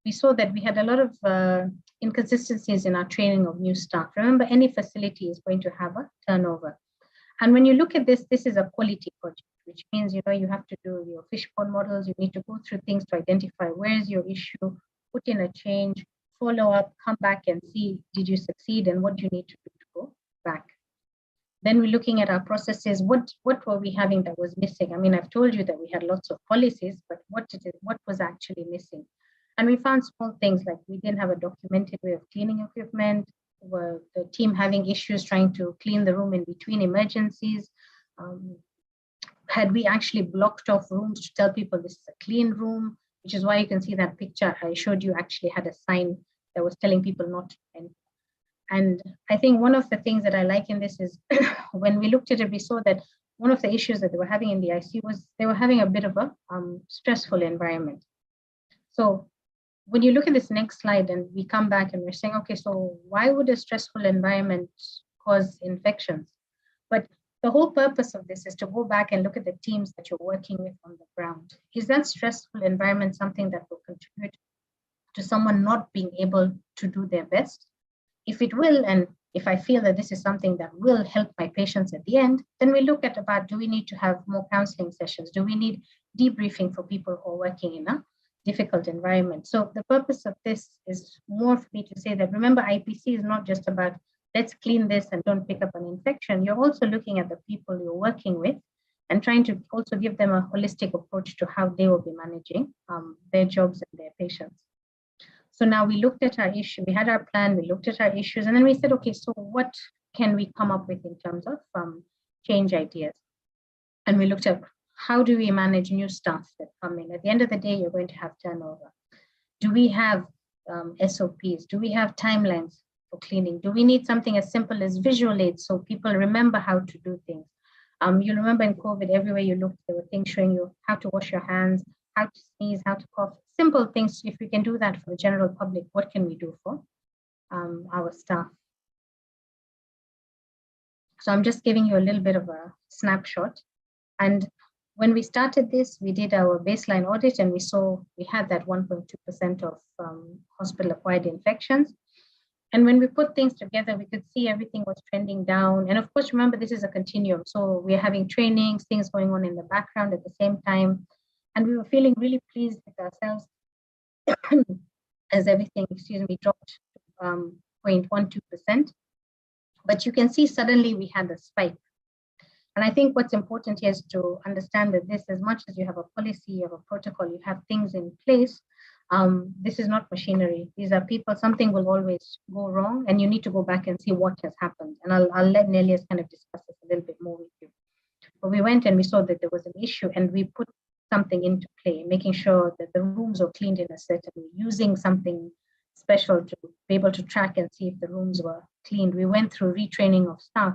[SPEAKER 3] we saw that we had a lot of inconsistencies in our training of new staff. Remember, any facility is going to have a turnover. And when you look at this, this is a quality project, which means, you have to do your fishbone models. You need to go through things to identify where is your issue, put in a change, follow up, come back and see, did you succeed and what do you need to do to go back? Then we're looking at our processes. What were we having that was missing? I mean, I've told you that we had lots of policies, but what was actually missing? And we found small things like we didn't have a documented way of cleaning equipment, were the team having issues trying to clean the room in between emergencies. Had we actually blocked off rooms to tell people this is a clean room, which is why you can see that picture I showed you actually had a sign that was telling people not to enter. And I think one of the things that I like in this is when we looked at it, we saw that one of the issues that they were having in the ICU was they were having a bit of a stressful environment. So when you look at this next slide and we come back and we're saying, okay, so why would a stressful environment cause infections? But the whole purpose of this is to go back and look at the teams that you're working with on the ground. Is that stressful environment something that will contribute to someone not being able to do their best? If it will, and if I feel that this is something that will help my patients at the end, then we look at about, do we need to have more counseling sessions? Do we need debriefing for people who are working in a difficult environment? So the purpose of this is more for me to say that, remember, IPC is not just about let's clean this and don't pick up an infection. You're also looking at the people you're working with and trying to also give them a holistic approach to how they will be managing their jobs and their patients. So now we looked at our issue, we had our plan, we looked at our issues, and then we said, okay, so what can we come up with in terms of change ideas? And we looked at how do we manage new staff that come in? At the end of the day, you're going to have turnover. Do we have SOPs? Do we have timelines for cleaning? Do we need something as simple as visual aids so people remember how to do things? You remember in COVID, everywhere you looked, there were things showing you how to wash your hands, how to sneeze, how to cough, simple things. If we can do that for the general public, what can we do for our staff? So I'm just giving you a little bit of a snapshot. And when we started this, we did our baseline audit and we saw we had that 1.2% of hospital-acquired infections. And when we put things together, we could see everything was trending down. And of course, remember, this is a continuum. So we're having trainings, things going on in the background at the same time. And we were feeling really pleased with ourselves as everything, dropped 0.12%. But you can see suddenly we had a spike. And I think what's important here is to understand that this, as much as you have a policy, you have a protocol, you have things in place, this is not machinery. These are people. Something will always go wrong and you need to go back and see what has happened. And I'll let Nelias kind of discuss this a little bit more with you. But we went and we saw that there was an issue and we put something into play, making sure that the rooms are cleaned in a certain way, using something special to be able to track and see if the rooms were cleaned. We went through retraining of staff.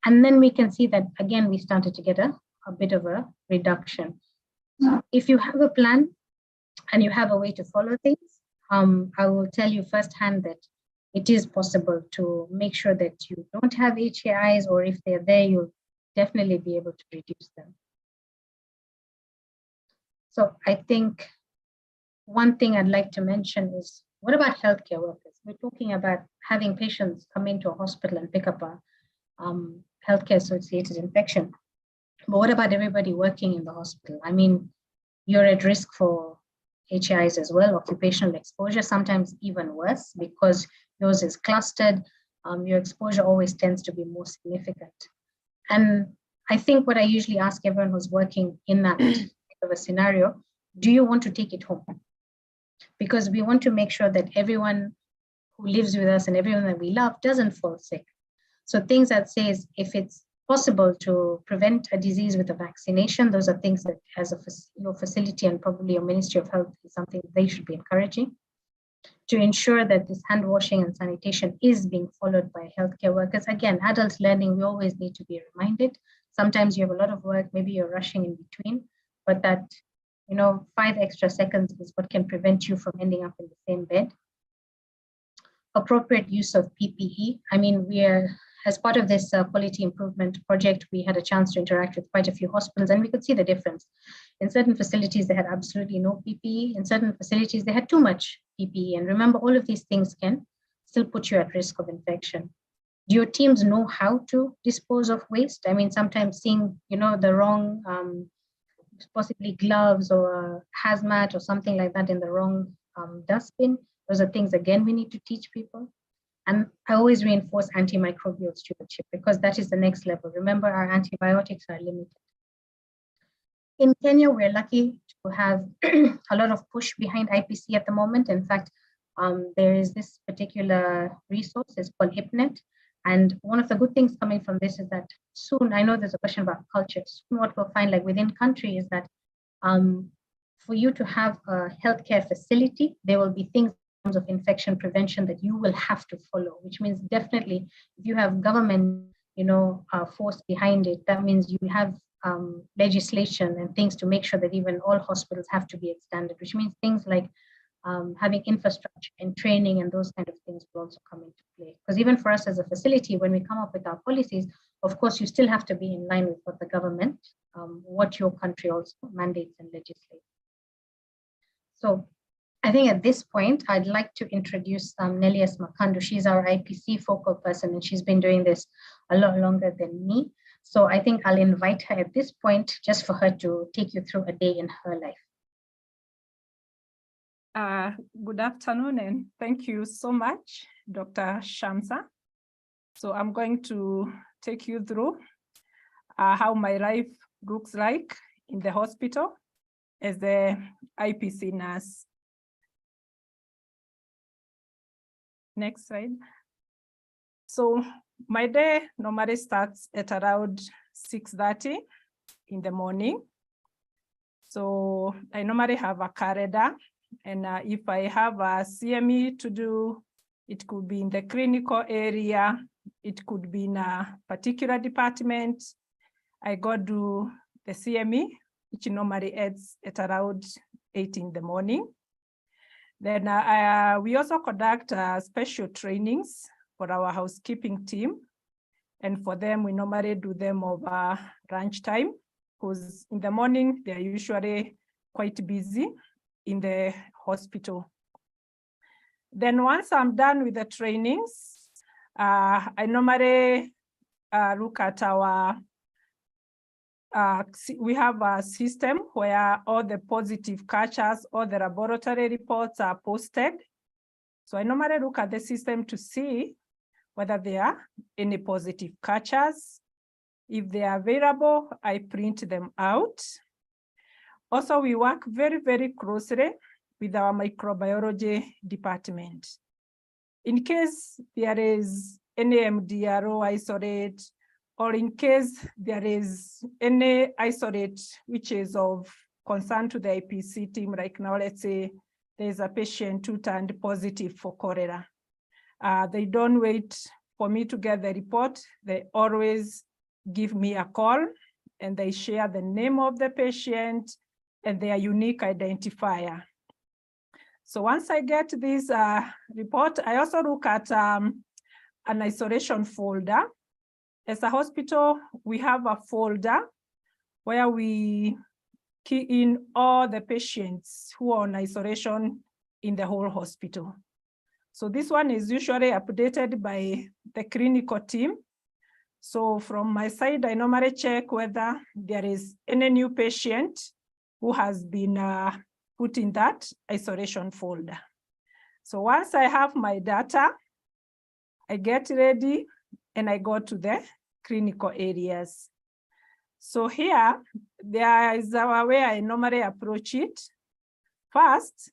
[SPEAKER 3] And then we can see that, again, we started to get a a bit of a reduction. If you have a plan and you have a way to follow things, I will tell you firsthand that it is possible to make sure that you don't have HAIs, or if they're there, you'll definitely be able to reduce them. So I think one thing I'd like to mention is, what about healthcare workers? We're talking about having patients come into a hospital and pick up a healthcare associated infection. But what about everybody working in the hospital? I mean, you're at risk for HAIs as well, occupational exposure, sometimes even worse because yours is clustered. Your exposure always tends to be more significant. And I think what I usually ask everyone who's working in that type of a scenario, do you want to take it home? Because we want to make sure that everyone who lives with us and everyone that we love doesn't fall sick. So things that says, if it's possible to prevent a disease with a vaccination, those are things that as your facility and probably your Ministry of Health is something they should be encouraging. To ensure that this hand washing and sanitation is being followed by healthcare workers. Again, adults learning, we always need to be reminded. Sometimes you have a lot of work, maybe you're rushing in between, but that 5 extra seconds is what can prevent you from ending up in the same bed. Appropriate use of PPE. I mean, as part of this quality improvement project, we had a chance to interact with quite a few hospitals, and we could see the difference. In certain facilities, they had absolutely no PPE. In certain facilities, they had too much PPE. And remember, all of these things can still put you at risk of infection. Do your teams know how to dispose of waste? I mean, sometimes seeing, the wrong, possibly gloves or hazmat or something like that in the wrong dustbin. Those are things, again, we need to teach people. And I always reinforce antimicrobial stewardship because that is the next level. Remember, our antibiotics are limited. In Kenya, we're lucky to have a lot of push behind IPC at the moment. In fact, there is this particular resource, it's called HIPNET. And one of the good things coming from this is that soon, I know there's a question about culture. Soon what we'll find, like within country, is that for you to have a healthcare facility, there will be things of infection prevention that you will have to follow, which means definitely if you have government, force behind it, that means you have legislation and things to make sure that even all hospitals have to be at standard, which means things like having infrastructure and training and those kind of things will also come into play. Because even for us as a facility, when we come up with our policies, of course, you still have to be in line with what the government, what your country also mandates and legislates. So I think at this point, I'd like to introduce Nelias Makandu. She's our IPC focal person, and she's been doing this a lot longer than me. So I think I'll invite her at this point just for her to take you through a day in her life.
[SPEAKER 4] Good afternoon, and thank you so much, Dr. Shamsa. So I'm going to take you through how my life looks like in the hospital as the IPC nurse. Next slide. So my day normally starts at around 6:30 in the morning. So I normally have a calendar, and if I have a CME to do, it could be in the clinical area, it could be in a particular department. I go do the CME, which normally ends at around 8 in the morning. Then we also conduct special trainings for our housekeeping team. And for them, we normally do them over lunchtime, because in the morning, they're usually quite busy in the hospital. Then once I'm done with the trainings, I normally look at our, we have a system where all the positive cultures, all the laboratory reports are posted. So I normally look at the system to see whether there are any positive cultures. If they are available, I print them out. Also, we work very, very closely with our microbiology department. In case there is any MDRO isolate, or in case there is any isolate which is of concern to the IPC team, like now, let's say there's a patient who turned positive for cholera. They don't wait for me to get the report. They always give me a call, and they share the name of the patient and their unique identifier. So once I get this report, I also look at an isolation folder. As a hospital, we have a folder where we key in all the patients who are on isolation in the whole hospital. So this one is usually updated by the clinical team. So from my side, I normally check whether there is any new patient who has been put in that isolation folder. So once I have my data, I get ready and I go to the clinical areas. So here, there is a way I normally approach it. First,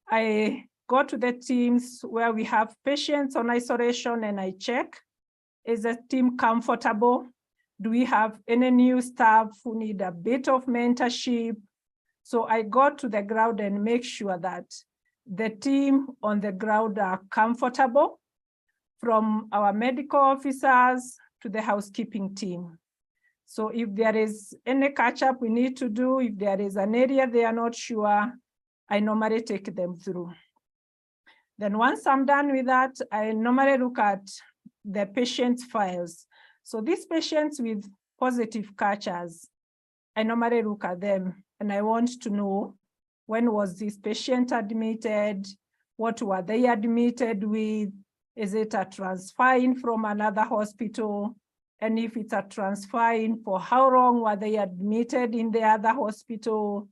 [SPEAKER 4] I go to the teams where we have patients on isolation and I check, is the team comfortable? Do we have any new staff who need a bit of mentorship? So I go to the ground and make sure that the team on the ground are comfortable, from our medical officers to the housekeeping team. So if there is any catch up we need to do, if there is an area they are not sure, I normally take them through. Then once I'm done with that, I normally look at the patient's files. So these patients with positive cultures, I normally look at them and I want to know, when was this patient admitted? What were they admitted with? Is it a transfer in from another hospital? And if it's a transfer in, for how long were they admitted in the other hospital?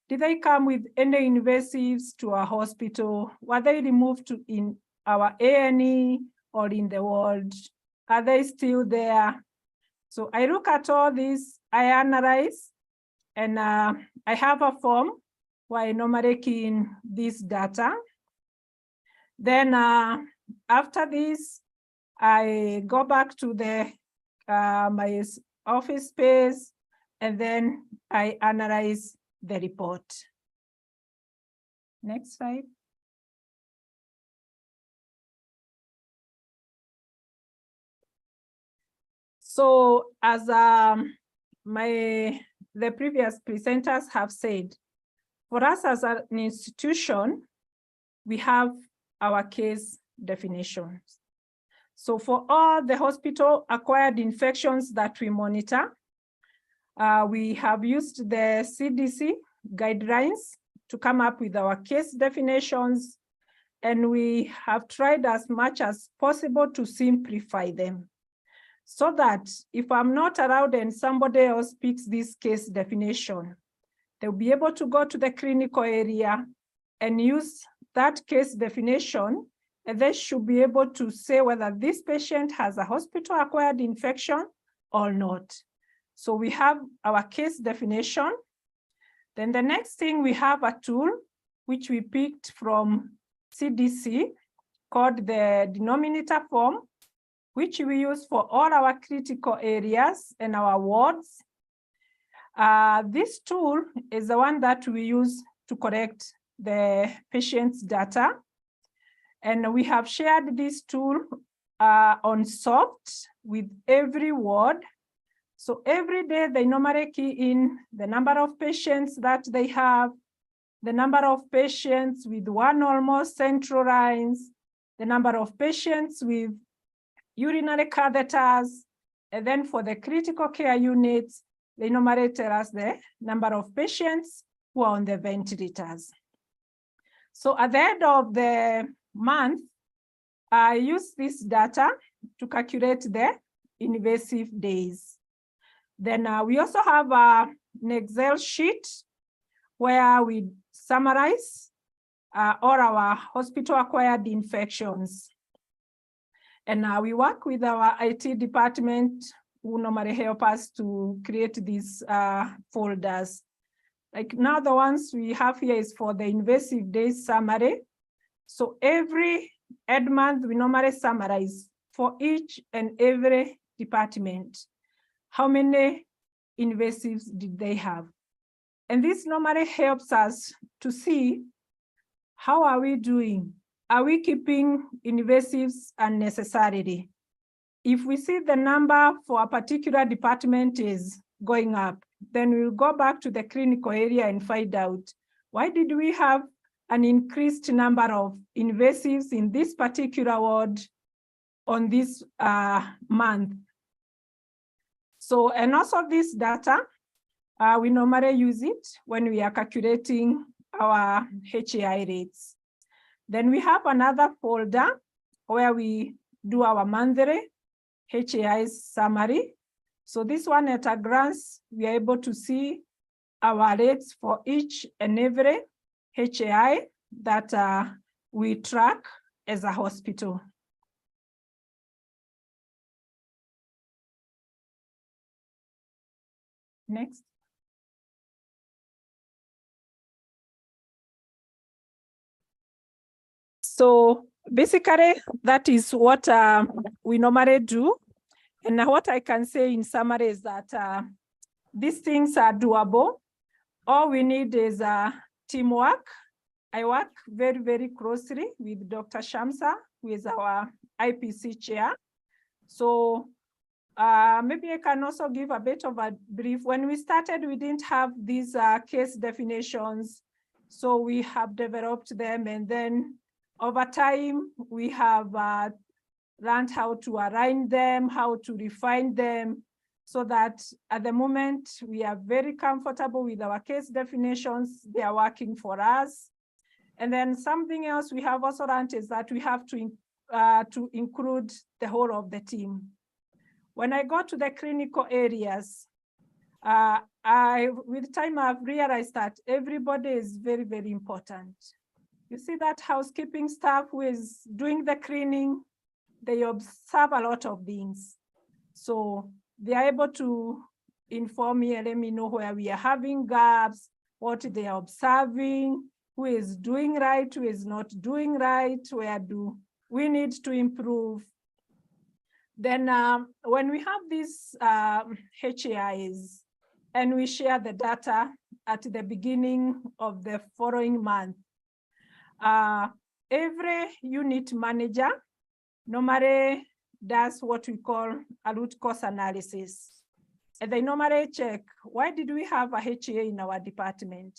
[SPEAKER 4] Did they come with any invasives to our hospital? Were they removed in our A&E or in the ward? Are they still there? So I look at all this, I analyze, and I have a form where I normally key in this data. Then after this, I go back to the my office space, and then I analyze the report. Next slide. So as the previous presenters have said, for us as an institution, we have our case definitions. So for all the hospital-acquired infections that we monitor, we have used the CDC guidelines to come up with our case definitions, and we have tried as much as possible to simplify them, so that if I'm not around and somebody else picks this case definition, they'll be able to go to the clinical area and use that case definition, and they should be able to say whether this patient has a hospital-acquired infection or not. So we have our case definition. Then the next thing, we have a tool which we picked from CDC called the denominator form, which we use for all our critical areas and our wards. This tool is the one that we use to collect the patient's data. And we have shared this tool on soft with every ward. So every day they normally key in the number of patients that they have, the number of patients with one or more central lines, the number of patients with urinary catheters, and then for the critical care units, they normally tell us the number of patients who are on the ventilators. So at the end of the month, I use this data to calculate the invasive days. Then we also have an Excel sheet where we summarize all our hospital-acquired infections. And we work with our IT department who normally help us to create these folders. Like now the ones we have here is for the invasive days summary. So every month we normally summarize for each and every department, how many invasives did they have? And this normally helps us to see how are we doing? Are we keeping invasives unnecessarily? If we see the number for a particular department is going up. Then we'll go back to the clinical area and find out, why did we have an increased number of invasives in this particular ward on this month? So, and also this data, we normally use it when we are calculating our HAI rates. Then we have another folder where we do our monthly HAI summary. So this one at a glance, we are able to see our rates for each and every HAI that we track as a hospital. Next. So basically, that is what we normally do. And what I can say in summary is that these things are doable. All we need is teamwork. I work very, very closely with Dr. Shamsa, who is our IPC chair. So maybe I can also give a bit of a brief. When we started, we didn't have these case definitions. So we have developed them, and then over time, we have learned how to align them, how to refine them, so that at the moment, we are very comfortable with our case definitions. They are working for us. And then something else we have also learned is that we have to include the whole of the team. When I go to the clinical areas, with time I've realized that everybody is very, very important. You see that housekeeping staff who is doing the cleaning, they observe a lot of things. So they are able to inform me and let me know where we are having gaps, what they are observing, who is doing right, who is not doing right, where do we need to improve. Then when we have these HAIs and we share the data at the beginning of the following month, every unit manager normally does what we call a root cause analysis. And they normally check, why did we have a HA in our department?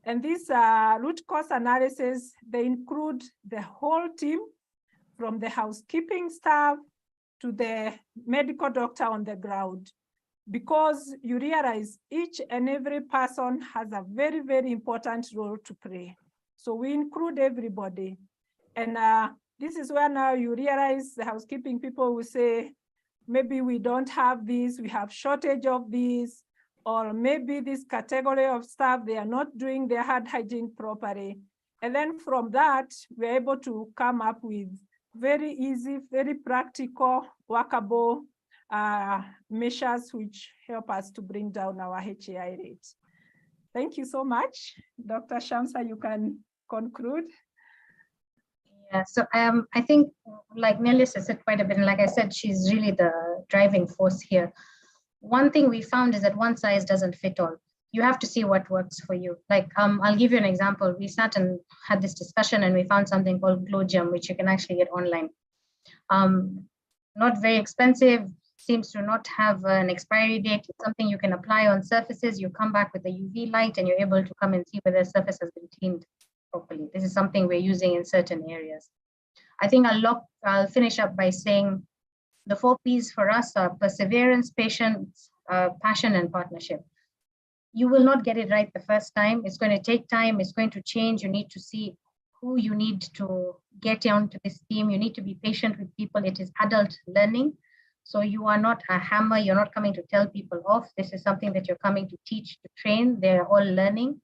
[SPEAKER 4] And this root cause analysis, they include the whole team, from the housekeeping staff to the medical doctor on the ground, because you realize each and every person has a very, very important role to play. So we include everybody. And this is where now you realize the housekeeping people will say, maybe we don't have this, we have shortage of this, or maybe this category of staff, they are not doing their hand hygiene properly. And then from that, we're able to come up with very easy, very practical, workable measures which help us to bring down our HAI rate. Thank you so much. Dr. Shamsa, you can conclude.
[SPEAKER 3] Yeah, so I think, like Nellis has said quite a bit, and like I said, she's really the driving force here. One thing we found is that one size doesn't fit all. You have to see what works for you. Like, I'll give you an example. We sat and had this discussion and we found something called Glow Gem, which you can actually get online. Not very expensive, seems to not have an expiry date. It's something you can apply on surfaces. You come back with a UV light and you're able to come and see whether the surface has been cleaned properly. This is something we're using in certain areas. I think I'll finish up by saying the 4 P's for us are perseverance, patience, passion, and partnership. You will not get it right the first time. It's going to take time. It's going to change. You need to see who you need to get onto this team. You need to be patient with people. It is adult learning. So you are not a hammer. You're not coming to tell people off. This is something that you're coming to teach, to train. They're all learning.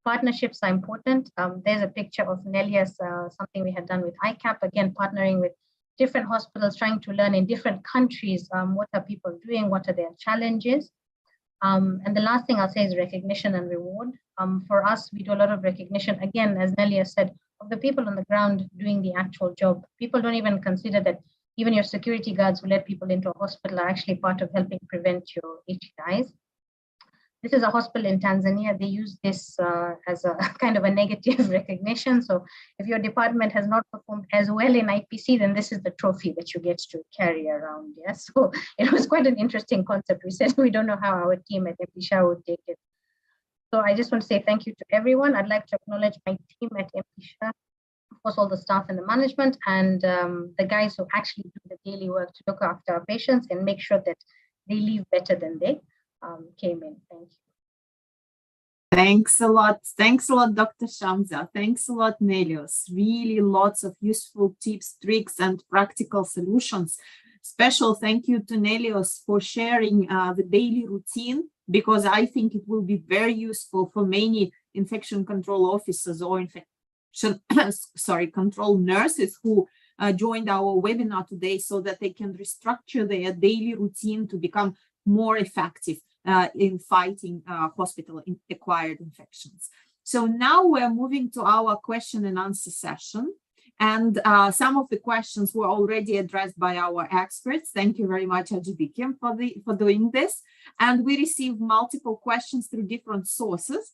[SPEAKER 3] Partnerships are important. There's a picture of Nelia's, something we had done with ICAP, again, partnering with different hospitals, trying to learn in different countries, what are people doing, what are their challenges. And the last thing I'll say is recognition and reward. For us, we do a lot of recognition, again, as Nelia said, of the people on the ground doing the actual job. People don't even consider that even your security guards who let people into a hospital are actually part of helping prevent your HIs. this is a hospital in Tanzania. They use this as a kind of a negative recognition. So if your department has not performed as well in IPC, then this is the trophy that you get to carry around. Yeah. So it was quite an interesting concept. We said we don't know how our team at MSHA would take it. So I just want to say thank you to everyone. I'd like to acknowledge my team at MSHA, of course, all the staff and the management, and the guys who actually do the daily work to look after our patients and make sure that they leave better than they came in. Thank you.
[SPEAKER 2] Thanks a lot. Thanks a lot, Dr. Shamsa. Thanks a lot, Nelios. Really lots of useful tips, tricks, and practical solutions. Special thank you to Nelios for sharing the daily routine, because I think it will be very useful for many infection control officers or control nurses who joined our webinar today, so that they can restructure their daily routine to become more effective in fighting hospital-acquired infections. So now we're moving to our question and answer session. And some of the questions were already addressed by our experts. Thank you very much, Ajib Kim, for doing this. And we received multiple questions through different sources.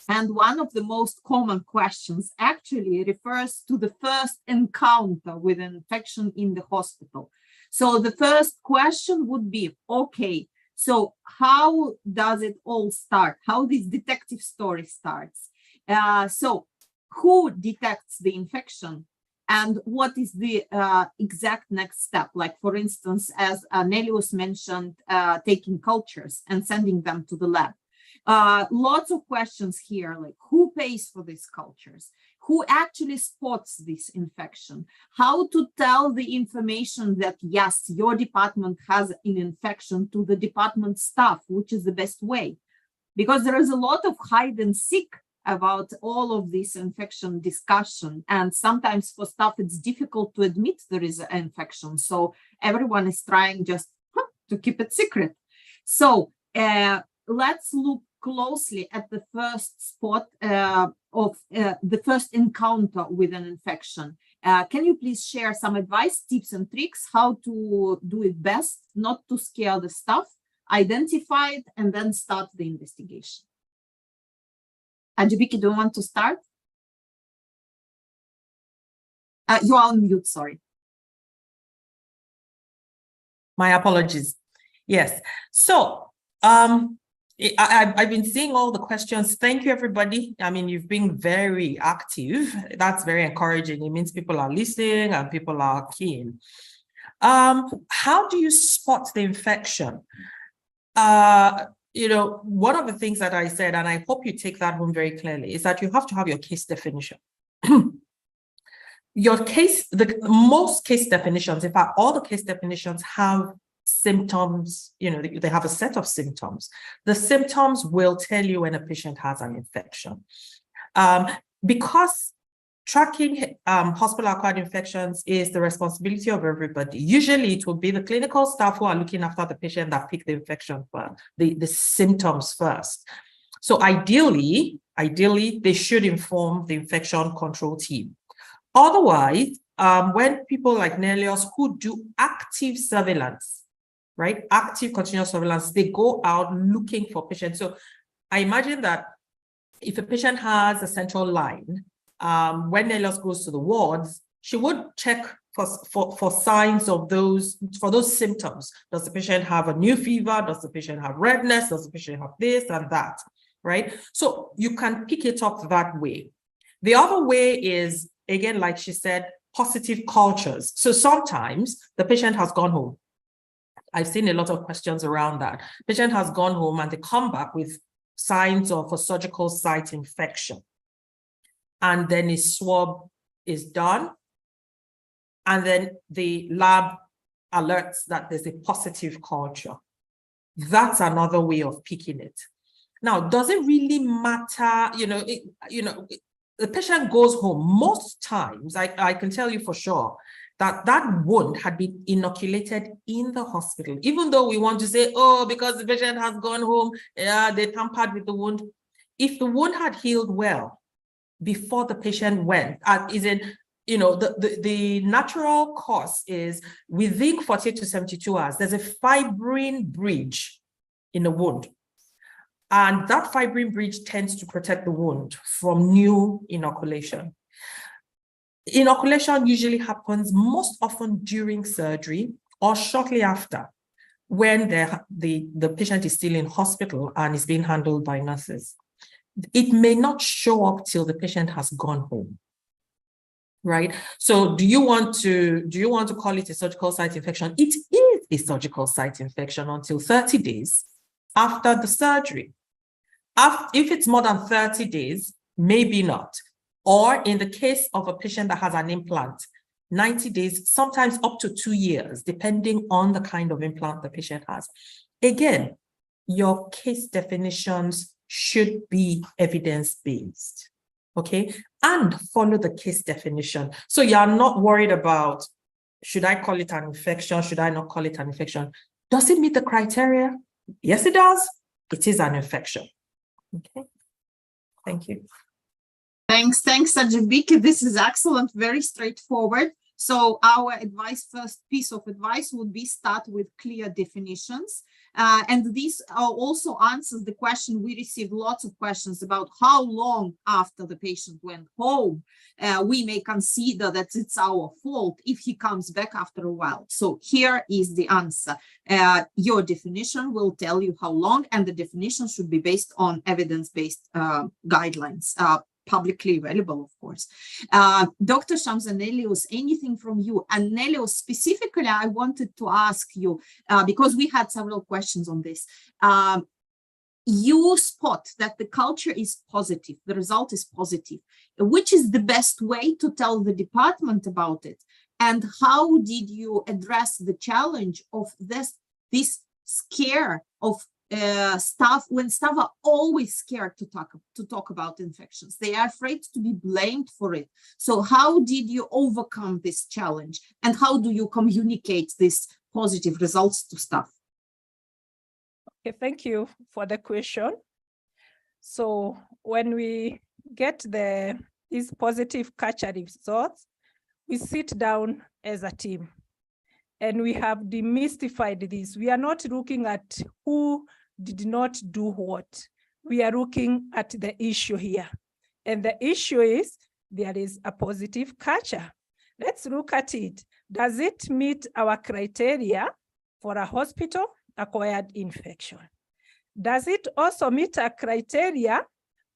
[SPEAKER 2] And one of the most common questions actually refers to the first encounter with an infection in the hospital. So the first question would be, okay, so how does it all start? How this detective story starts? So who detects the infection? And what is the exact next step? Like, for instance, as Nelios mentioned, taking cultures and sending them to the lab. Lots of questions here, like who pays for these cultures? Who actually spots this infection? How to tell the information that, yes, your department has an infection to the department staff, which is the best way? Because there is a lot of hide and seek about all of this infection discussion. And sometimes for staff, it's difficult to admit there is an infection. So everyone is trying just to keep it secret. So let's look closely at the first spot of the first encounter with an infection. Can you please share some advice, tips and tricks, how to do it best, not to scare the staff, identify it, and then start the investigation? Ajibiki, do you want to start? You are on mute, sorry.
[SPEAKER 1] My apologies. Yes. So I've been seeing all the questions. Thank you, everybody. I mean, you've been very active. That's very encouraging. It means people are listening and people are keen. How do you spot the infection? You know, one of the things that I said, and I hope you take that home very clearly, is that you have to have your case definition. Your case, most case definitions, in fact, all the case definitions have symptoms, you know, they have a set of symptoms. The symptoms will tell you when a patient has an infection. Because tracking hospital-acquired infections is the responsibility of everybody. Usually it will be the clinical staff who are looking after the patient that pick the infection first, the symptoms first. So ideally, they should inform the infection control team. Otherwise, when people like Nelios who do active surveillance, right? Active continuous surveillance, they go out looking for patients. So I imagine that if a patient has a central line, when Nelios goes to the wards, she would check for signs of those symptoms. Does the patient have a new fever? Does the patient have redness? Does the patient have this and that, right? So you can pick it up that way. The other way is, again, like she said, positive cultures. So sometimes the patient has gone home. I've seen a lot of questions around that. Patient has gone home and they come back with signs of a surgical site infection. And then a swab is done. And then the lab alerts that there's a positive culture. That's another way of picking it. Now, does it really matter? The patient goes home. Most times, I can tell you for sure that that wound had been inoculated in the hospital. Even though we want to say, oh, because the patient has gone home, they tampered with the wound. If the wound had healed well before the patient went, the natural course is within 48 to 72 hours, there's a fibrin bridge in the wound. And that fibrin bridge tends to protect the wound from new inoculation. Inoculation usually happens most often during surgery or shortly after, when the patient is still in hospital and is being handled by nurses. It may not show up till the patient has gone home, right? So do you want to call it a surgical site infection? It is a surgical site infection until 30 days after the surgery. If it's more than 30 days, maybe not. Or in the case of a patient that has an implant, 90 days, sometimes up to 2 years, depending on the kind of implant the patient has. Again, your case definitions should be evidence-based, okay? And follow the case definition. So you're not worried about, should I call it an infection? Should I not call it an infection? Does it meet the criteria? Yes, it does. It is an infection. Okay, thank you.
[SPEAKER 2] Thanks, Ajibike. This is excellent, very straightforward. So our first piece of advice would be start with clear definitions. And this also answers the question. We received lots of questions about how long after the patient went home we may consider that it's our fault if he comes back after a while. So here is the answer. Your definition will tell you how long, and the definition should be based on evidence-based guidelines. Publicly available, of course. Dr. Shams and Nelios, anything from you? And Nelios, specifically, I wanted to ask you, because we had several questions on this. You spot that the culture is positive, the result is positive. Which is the best way to tell the department about it? And how did you address the challenge of this scare of staff, when staff are always scared to talk about infections? They are afraid to be blamed for it. So how did you overcome this challenge, and how do you communicate these positive results to staff?
[SPEAKER 4] Okay, thank you for the question. So when we get these positive culture results, we sit down as a team and we have demystified this. We are not looking at who did not do what. We are looking at the issue here. And the issue is there is a positive culture. Let's look at it. Does it meet our criteria for a hospital-acquired infection? Does it also meet a criteria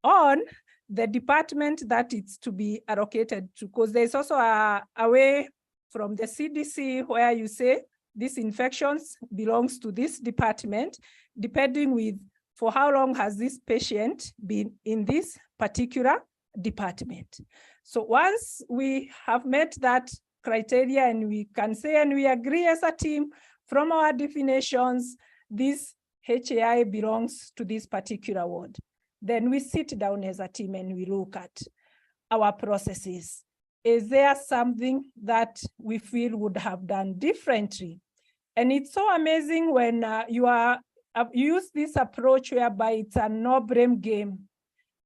[SPEAKER 4] on the department that it's to be allocated to? Because there's also a way from the CDC where you say these infections belongs to this department, depending with for how long has this patient been in this particular department. So once we have met that criteria and we can say and we agree as a team from our definitions, this HAI belongs to this particular ward, then we sit down as a team and we look at our processes. Is there something that we feel would have done differently? And it's so amazing when you use this approach whereby it's a no-blame game.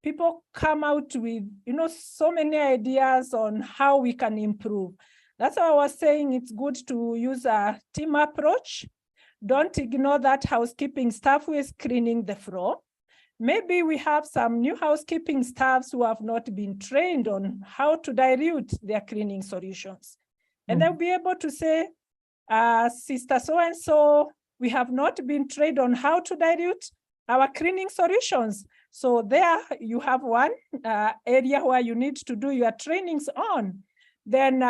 [SPEAKER 4] People come out with, so many ideas on how we can improve. That's why I was saying it's good to use a team approach. Don't ignore that housekeeping staff who is cleaning the floor. Maybe we have some new housekeeping staffs who have not been trained on how to dilute their cleaning solutions. And they'll be able to say, Sister so-and-so, we have not been trained on how to dilute our cleaning solutions. So there you have one area where you need to do your trainings on. Then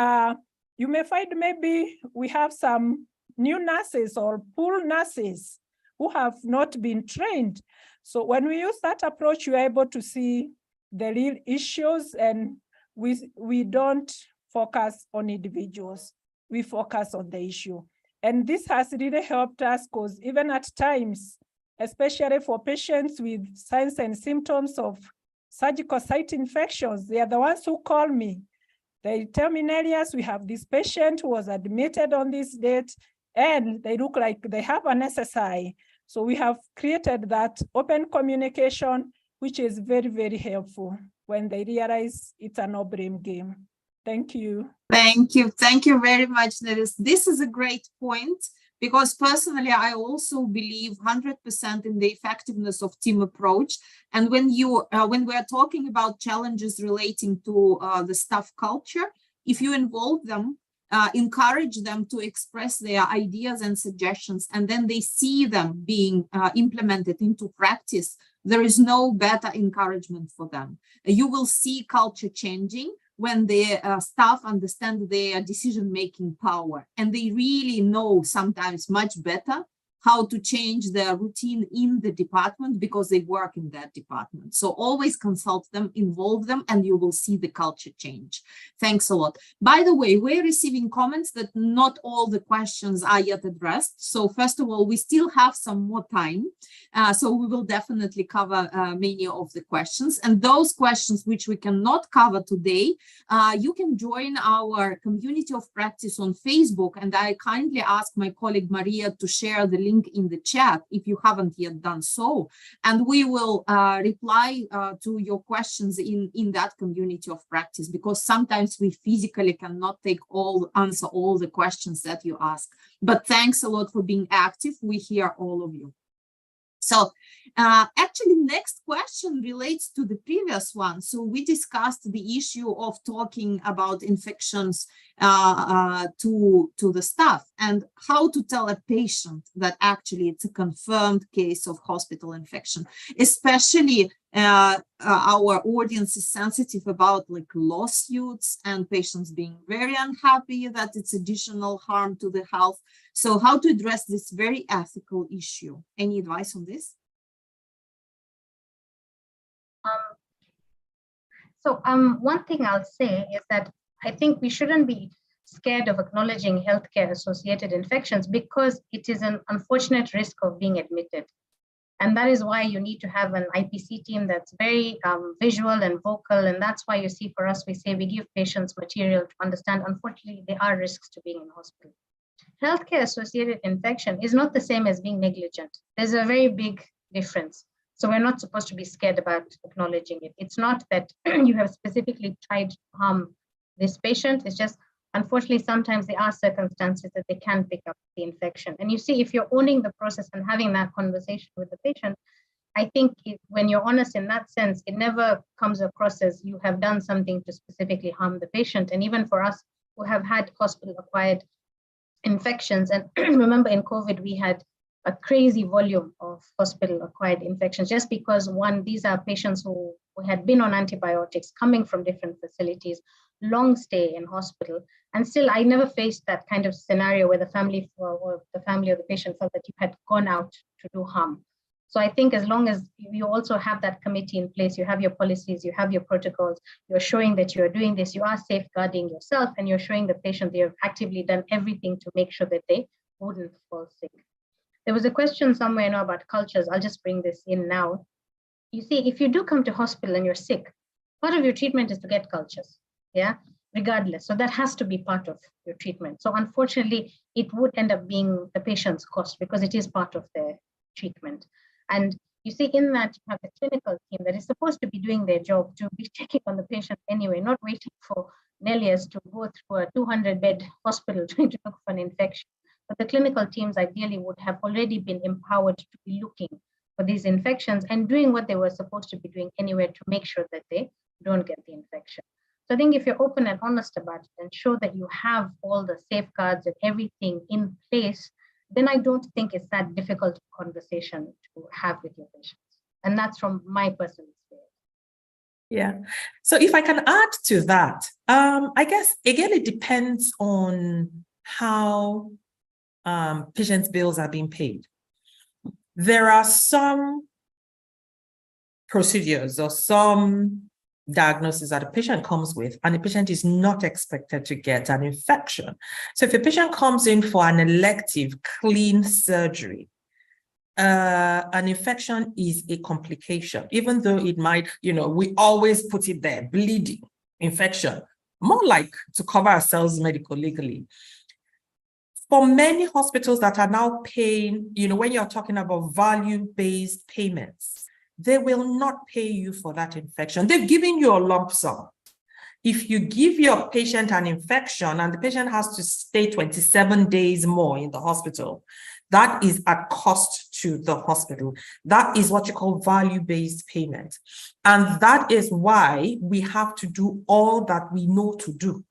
[SPEAKER 4] you may find maybe we have some new nurses or pool nurses who have not been trained. So when we use that approach, you're able to see the real issues, and we don't focus on individuals. We focus on the issue. And this has really helped us because even at times, especially for patients with signs and symptoms of surgical site infections, they are the ones who call me. They tell me, Nelios, we have this patient who was admitted on this date, and they look like they have an SSI. So we have created that open communication, which is very, very helpful when they realize it's a no-blame game. Thank you.
[SPEAKER 2] Thank you. Thank you very much, Nelios. This is a great point, because personally, I also believe 100% in the effectiveness of team approach. And when we're talking about challenges relating to the staff culture, if you involve them, encourage them to express their ideas and suggestions, and then they see them being implemented into practice, there is no better encouragement for them. You will see culture changing when the staff understand their decision-making power, and they really know sometimes much better how to change their routine in the department because they work in that department. So always consult them, involve them, and you will see the culture change. Thanks a lot. By the way, we're receiving comments that not all the questions are yet addressed. So first of all, we still have some more time. So we will definitely cover many of the questions. And those questions which we cannot cover today, you can join our community of practice on Facebook. And I kindly ask my colleague Maria to share the link in the chat if you haven't yet done so, and we will reply to your questions in that community of practice, because sometimes we physically cannot answer all the questions that you ask. But thanks a lot for being active. We hear all of you. So actually, next question relates to the previous one. So we discussed the issue of talking about infections to the staff and how to tell a patient that actually it's a confirmed case of hospital infection. Especially our audience is sensitive about like lawsuits and patients being very unhappy that it's additional harm to the health. So how to address this very ethical issue? Any advice on this?
[SPEAKER 3] One thing I'll say is that I think we shouldn't be scared of acknowledging healthcare associated infections because it is an unfortunate risk of being admitted. And that is why you need to have an IPC team that's very visual and vocal. And that's why you see for us, we say we give patients material to understand, unfortunately, there are risks to being in hospital. Healthcare associated infection is not the same as being negligent. There's a very big difference. So we're not supposed to be scared about acknowledging it. It's not that you have specifically tried to harm this patient. It's just, unfortunately, sometimes there are circumstances that they can pick up the infection. And you see, if you're owning the process and having that conversation with the patient, I think when you're honest in that sense, it never comes across as you have done something to specifically harm the patient. And even for us who have had hospital-acquired infections, and remember in COVID, we had a crazy volume of hospital-acquired infections just because, one, these are patients who had been on antibiotics, coming from different facilities, long stay in hospital. And still, I never faced that kind of scenario where the family or the patient felt that you had gone out to do harm. So I think as long as you also have that committee in place, you have your policies, you have your protocols, you're showing that you're doing this, you are safeguarding yourself, and you're showing the patient that you've actively done everything to make sure that they wouldn't fall sick. There was a question somewhere now about cultures. I'll just bring this in now. You see, if you do come to hospital and you're sick, part of your treatment is to get cultures, yeah, regardless. So that has to be part of your treatment. So unfortunately, it would end up being the patient's cost because it is part of their treatment. And you see, in that, you have a clinical team that is supposed to be doing their job to be checking on the patient anyway, not waiting for Nelias to go through a 200-bed hospital trying to look for an infection. But the clinical teams ideally would have already been empowered to be looking for these infections and doing what they were supposed to be doing anyway to make sure that they don't get the infection. So I think if you're open and honest about it and show that you have all the safeguards and everything in place, then I don't think it's that difficult conversation to have with your patients. And that's from my personal experience.
[SPEAKER 1] Yeah. So if I can add to that, I guess, again, it depends on how patients' bills are being paid. There are some procedures or some diagnosis that a patient comes with, and the patient is not expected to get an infection. So if a patient comes in for an elective clean surgery, an infection is a complication, even though it might, we always put it there, bleeding, infection, more like to cover ourselves medico-legally. For many hospitals that are now paying, when you're talking about value-based payments, they will not pay you for that infection. They've given you a lump sum. If you give your patient an infection and the patient has to stay 27 days more in the hospital, that is at cost to the hospital. That is what you call value-based payment. And that is why we have to do all that we know to do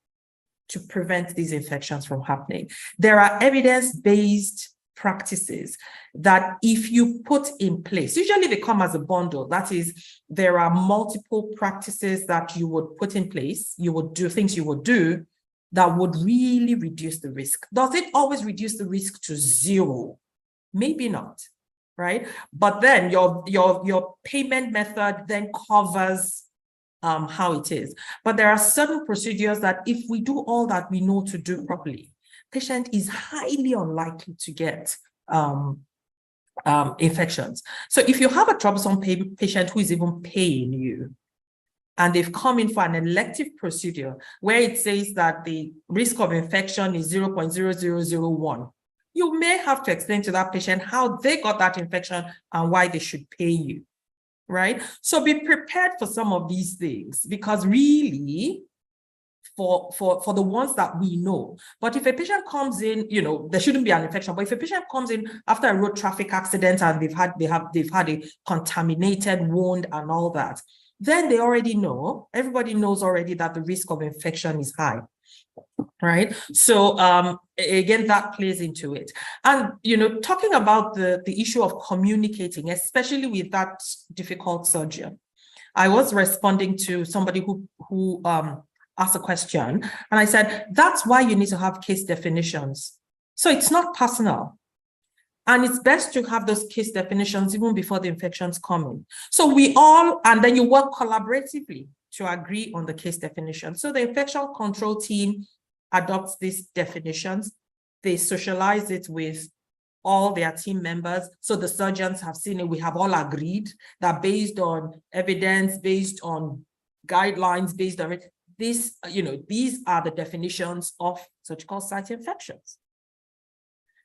[SPEAKER 1] to prevent these infections from happening. There are evidence-based practices that if you put in place, usually they come as a bundle. That is, there are multiple practices that you would put in place, you would do things you would do that would really reduce the risk. Does it always reduce the risk to zero? Maybe not, right? But then your payment method then covers how it is. But there are certain procedures that if we do all that we know to do properly, patient is highly unlikely to get infections. So if you have a troublesome patient who is even paying you, and they've come in for an elective procedure where it says that the risk of infection is 0.0001, you may have to explain to that patient how they got that infection and why they should pay you, right? So be prepared for some of these things, because really, for the ones that we know. But if a patient comes in, you know, there shouldn't be an infection, but if a patient comes in after a road traffic accident and they've had a contaminated wound and all that, then they already know, everybody knows already that the risk of infection is high, right? So again, that plays into it. And, you know, talking about the issue of communicating, especially with that difficult surgeon, I was responding to somebody who asked a question, and I said, that's why you need to have case definitions. So it's not personal. And it's best to have those case definitions even before the infections come in. So we all, and then you work collaboratively to agree on the case definition. So the infection control team adopts these definitions. They socialize it with all their team members. So the surgeons have seen it. We have all agreed that based on evidence, based on guidelines, based on it, this, you know, these are the definitions of surgical site infections.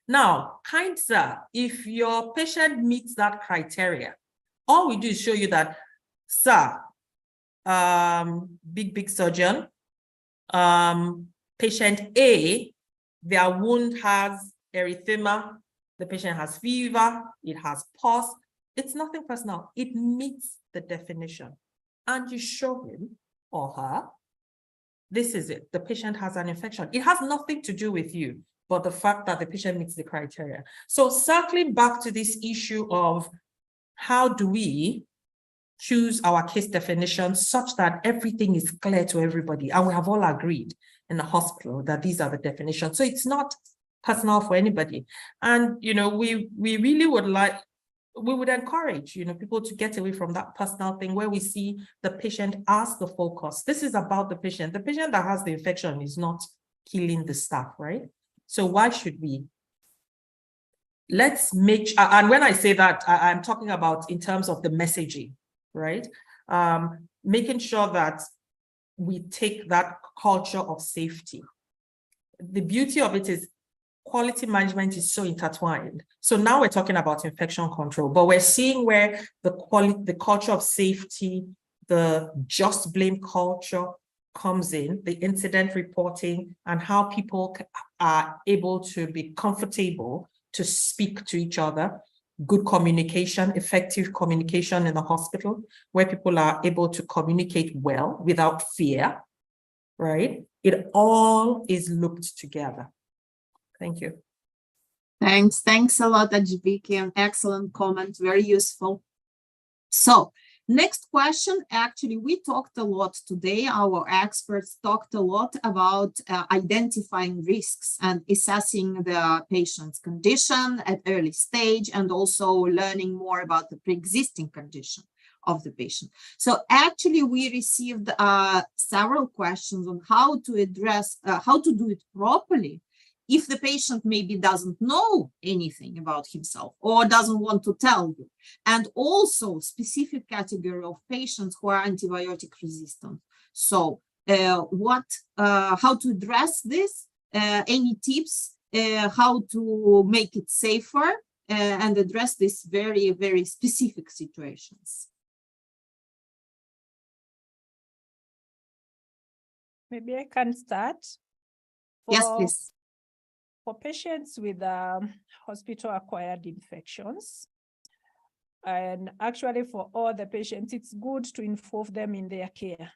[SPEAKER 1] Now, kind sir, if your patient meets that criteria, all we do is show you that, sir, big surgeon, patient A, their wound has erythema, the patient has fever, it has pus. It's nothing personal. It meets the definition. And you show him or her, this is it. The patient has an infection. It has nothing to do with you, but the fact that the patient meets the criteria. So circling back to this issue of how do we choose our case definitions such that everything is clear to everybody, and we have all agreed in the hospital that these are the definitions. So it's not personal for anybody. And, you know, we really would like, we would encourage, you know, people to get away from that personal thing where we see the patient as the focus. This is about the patient. The patient that has the infection is not killing the staff, right? So why should we? Let's make sure, and when I say that, I'm talking about in terms of the messaging, right? Making sure that we take that culture of safety. The beauty of it is quality management is so intertwined. So now we're talking about infection control, but we're seeing where the culture of safety, the just blame culture comes in, the incident reporting, and how people are able to be comfortable to speak to each other, good communication, effective communication in the hospital, where people are able to communicate well without fear, right? It all is looped together. Thank you.
[SPEAKER 2] Thanks a lot, Ajibike. Excellent comment, very useful. So next question, actually, we talked a lot today. Our experts talked a lot about identifying risks and assessing the patient's condition at early stage, and also learning more about the pre-existing condition of the patient. So actually, we received several questions on how to address, how to do it properly if the patient maybe doesn't know anything about himself or doesn't want to tell you, and also specific category of patients who are antibiotic resistant. So how to address this, any tips, how to make it safer and address these very, very specific situations.
[SPEAKER 4] Maybe I can start.
[SPEAKER 2] Yes, please.
[SPEAKER 4] For patients with hospital-acquired infections, and actually for all the patients, it's good to involve them in their care.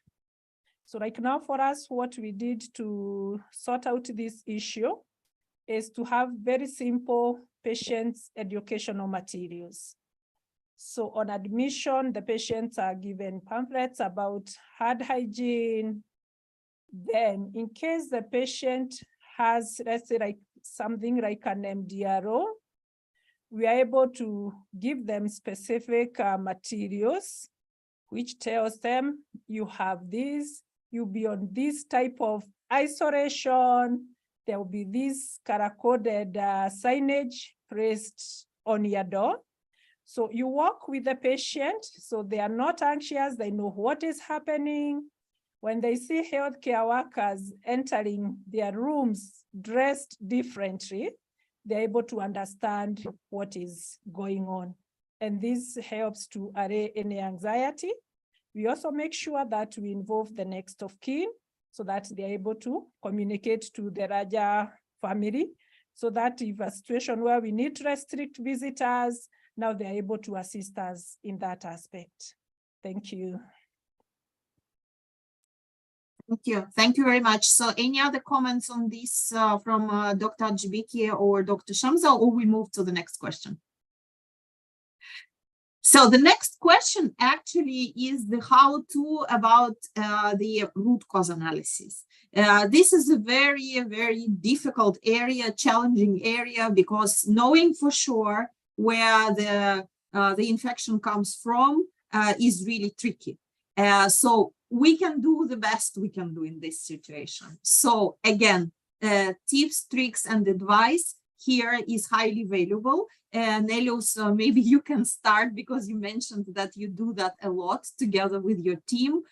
[SPEAKER 4] So like now for us, what we did to sort out this issue is to have very simple patients' educational materials. So on admission, the patients are given pamphlets about hand hygiene. Then in case the patient has, let's say like something like an MDRO, we are able to give them specific materials, which tells them you have this, you'll be on this type of isolation, there will be this color-coded signage placed on your door. So you work with the patient, so they are not anxious, they know what is happening. When they see healthcare workers entering their rooms dressed differently, they're able to understand what is going on. And this helps to allay any anxiety. We also make sure that we involve the next of kin so that they're able to communicate to the larger family, so that if a situation where we need to restrict visitors, now they're able to assist us in that aspect. Thank you.
[SPEAKER 2] Thank you. Thank you very much. So any other comments on this from Dr. Ajibike or Dr. Shamsa, or we move to the next question? So the next question actually is the how-to about the root cause analysis. This is a very, very difficult area, challenging area, because knowing for sure where the infection comes from is really tricky. So we can do the best we can do in this situation. So again, tips, tricks, and advice here is highly valuable. Nelios, maybe you can start, because you mentioned that you do that a lot together with your team.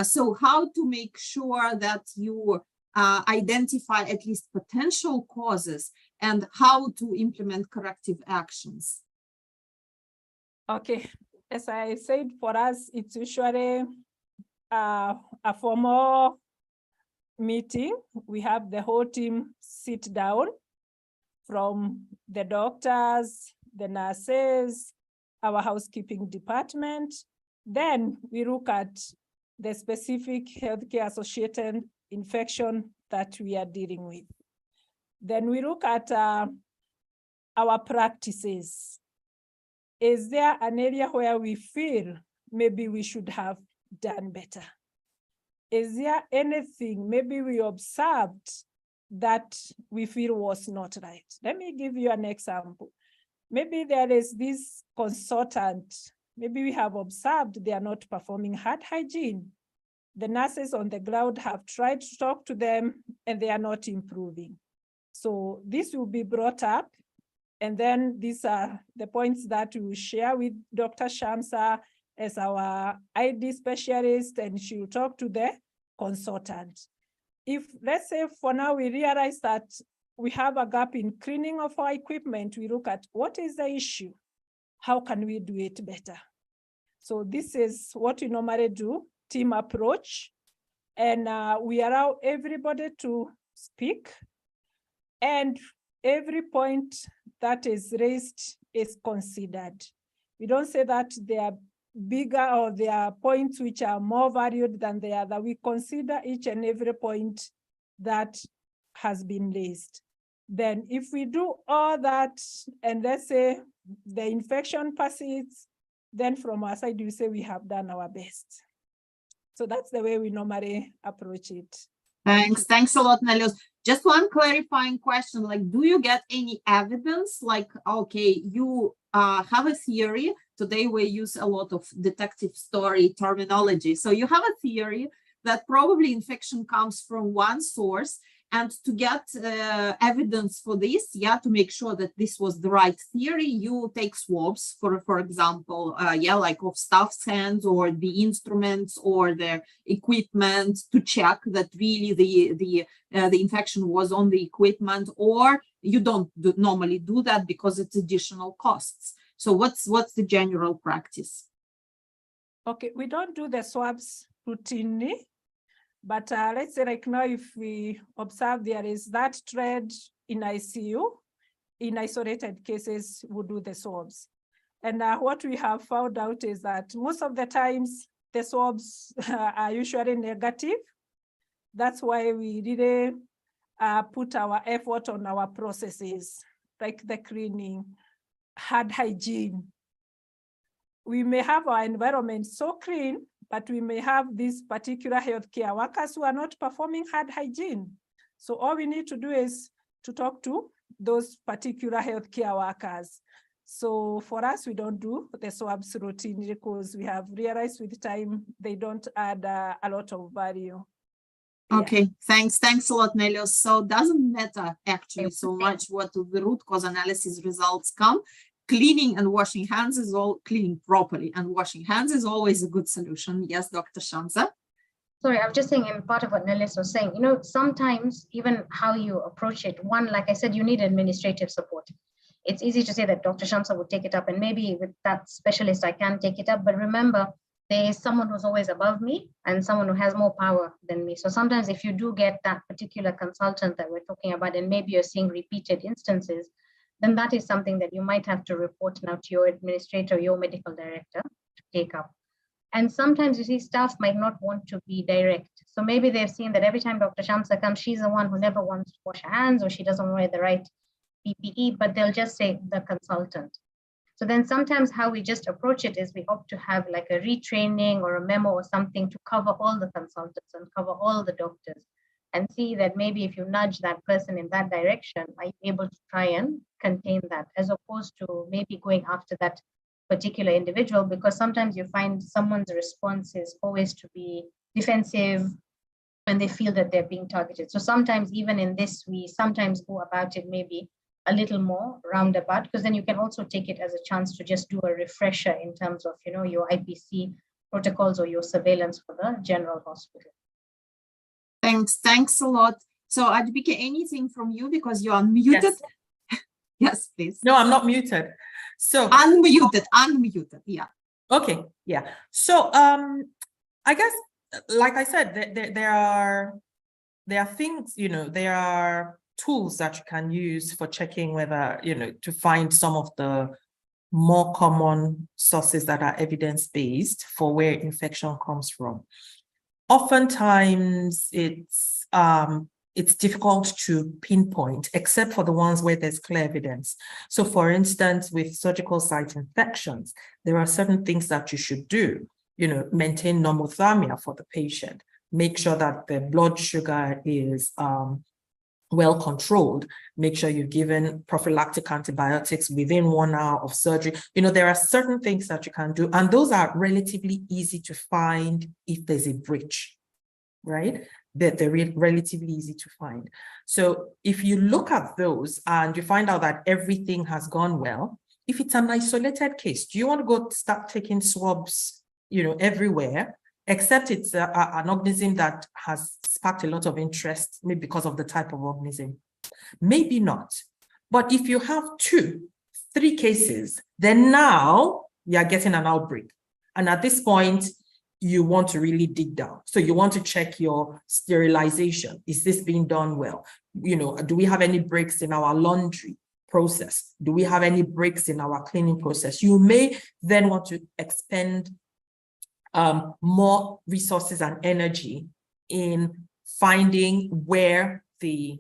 [SPEAKER 2] So how to make sure that you identify at least potential causes and how to implement corrective actions.
[SPEAKER 4] Okay, as I said, for us, it's usually a formal meeting. We have the whole team sit down, from the doctors, the nurses, our housekeeping department. Then we look at the specific healthcare associated infection that we are dealing with. Then we look at our practices. Is there an area where we feel maybe we should have done better? Is there anything maybe we observed that we feel was not right? Let me give you an example. Maybe there is this consultant, maybe we have observed they are not performing hand hygiene. The nurses on the ground have tried to talk to them and they are not improving. So this will be brought up, and then these are the points that we will share with Dr. Shamsa as our ID specialist, and she will talk to the consultant. If, let's say, for now, we realize that we have a gap in cleaning of our equipment, we look at what is the issue? How can we do it better? So this is what we normally do, team approach. And we allow everybody to speak. And every point that is raised is considered. We don't say that they are bigger or there are points which are more valued than the other. We consider each and every point that has been raised. Then if we do all that, and let's say the infection persists, then from our side, we say we have done our best. So that's the way we normally approach it.
[SPEAKER 2] Thanks. Thanks a lot, Nelios. Just one clarifying question, like, do you get any evidence, like, okay, you have a theory. Today we use a lot of detective story terminology. So you have a theory that probably infection comes from one source, and to get evidence for this, to make sure that this was the right theory, you take swabs, for example, like of staff's hands or the instruments or the equipment to check that really the infection was on the equipment, or you don't normally do that because it's additional costs. So what's the general practice?
[SPEAKER 4] Okay, we don't do the swabs routinely. But let's say like now, if we observe there is that trend in ICU, in isolated cases, we do the swabs. And what we have found out is that most of the times the swabs are usually negative. That's why we really put our effort on our processes, like the cleaning, hand hygiene. We may have our environment so clean, but we may have these particular healthcare workers who are not performing hand hygiene. So all we need to do is to talk to those particular healthcare workers. So for us, we don't do the swabs routine because we have realized with time, they don't add a lot of value.
[SPEAKER 2] Okay, thanks a lot, Nelios. So it doesn't matter actually so much what the root cause analysis results come. Cleaning and washing hands is all cleaning properly, and washing hands is always a good solution. Yes, Dr. Shamsa.
[SPEAKER 3] Sorry, I was just saying, in part of what Nelios was saying, sometimes even how you approach it, one, like I said, you need administrative support. It's easy to say that Dr. Shamsa would take it up, and maybe with that specialist, I can take it up. But remember, there is someone who's always above me and someone who has more power than me. So sometimes if you do get that particular consultant that we're talking about, and maybe you're seeing repeated instances, then that is something that you might have to report now to your administrator, your medical director to take up. And sometimes you see staff might not want to be direct. So maybe they've seen that every time Dr. Shamsa comes, she's the one who never wants to wash her hands, or she doesn't wear the right PPE, but they'll just say the consultant. So then sometimes how we just approach it is we opt to have like a retraining or a memo or something to cover all the consultants and cover all the doctors, and see that maybe if you nudge that person in that direction, are you able to try and contain that, as opposed to maybe going after that particular individual, because sometimes you find someone's response is always to be defensive when they feel that they're being targeted. So sometimes even in this, we sometimes go about it maybe a little more roundabout, because then you can also take it as a chance to just do a refresher in terms of your IPC protocols or your surveillance for the general hospital.
[SPEAKER 2] Thanks a lot. So Adbike, anything from you, because you are muted?
[SPEAKER 1] Yes.
[SPEAKER 2] Yes, please.
[SPEAKER 1] No, I'm not muted. So
[SPEAKER 2] unmuted. Yeah.
[SPEAKER 1] okay, yeah. So I guess, like I said, there are things, there are tools that you can use for checking whether, to find some of the more common sources that are evidence-based for where infection comes from. Oftentimes it's difficult to pinpoint, except for the ones where there's clear evidence. So for instance, with surgical site infections, there are certain things that you should do, maintain normothermia for the patient, make sure that the blood sugar is well controlled, make sure you've given prophylactic antibiotics within 1 hour of surgery. There are certain things that you can do, and those are relatively easy to find if there's a breach, right? They're relatively easy to find. So if you look at those and you find out that everything has gone well, if it's an isolated case, do you want to go start taking swabs, everywhere? Except it's an organism that has sparked a lot of interest, maybe because of the type of organism. Maybe not. But if you have 2, 3 cases, then now you're getting an outbreak. And at this point, you want to really dig down. So you want to check your sterilization. Is this being done well? Do we have any breaks in our laundry process? Do we have any breaks in our cleaning process? You may then want to expend more resources and energy in finding where the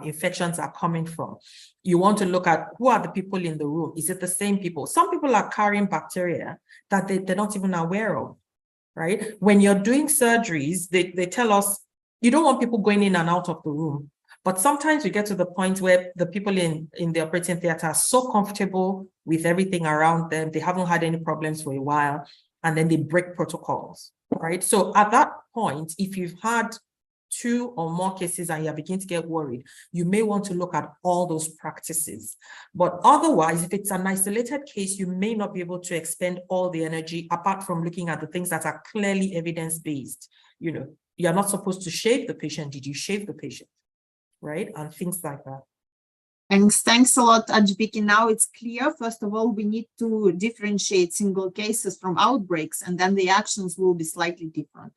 [SPEAKER 1] infections are coming from. You want to look at who are the people in the room. Is it the same people? Some people are carrying bacteria that they're not even aware of, right? When you're doing surgeries, they tell us you don't want people going in and out of the room. But sometimes we get to the point where the people in the operating theater are so comfortable with everything around them, they haven't had any problems for a while, and then they break protocols, right? So at that point, if you've had 2 or more cases and you're beginning to get worried, you may want to look at all those practices. But otherwise, if it's an isolated case, you may not be able to expend all the energy apart from looking at the things that are clearly evidence-based. You're not supposed to shave the patient. Did you shave the patient? Right? And things like that.
[SPEAKER 2] Thanks a lot, Ajbiki. Now it's clear. First of all, we need to differentiate single cases from outbreaks, and then the actions will be slightly different.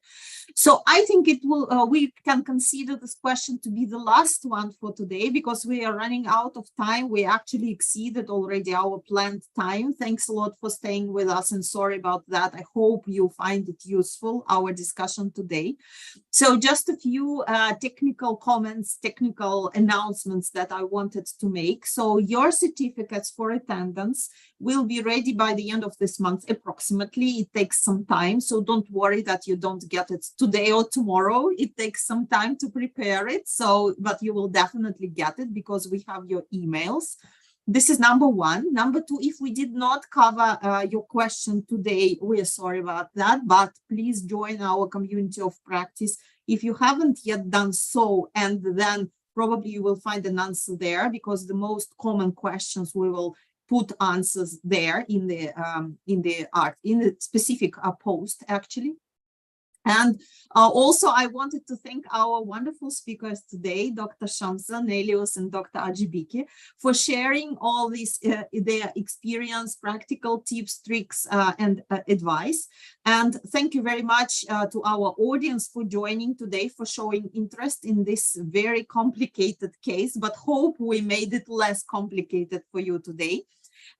[SPEAKER 2] So I think it will. We can consider this question to be the last one for today because we are running out of time. We actually exceeded already our planned time. Thanks a lot for staying with us, and sorry about that. I hope you find it useful, our discussion today. So just a few technical comments, technical announcements that I wanted to make. So your certificates for attendance will be ready by the end of this month, approximately. It takes some time, so don't worry that you don't get it today or tomorrow. It takes some time to prepare it, but you will definitely get it because we have your emails. This is number one. Number two, if we did not cover your question today, we are sorry about that, but please join our community of practice if you haven't yet done so, and then probably you will find an answer there because the most common questions we will put answers there in the specific post actually. And also, I wanted to thank our wonderful speakers today, Dr. Shamsa, Nelios, and Dr. Ajibiki, for sharing all these their experience, practical tips, tricks, and advice. And thank you very much to our audience for joining today, for showing interest in this very complicated case, but hope we made it less complicated for you today.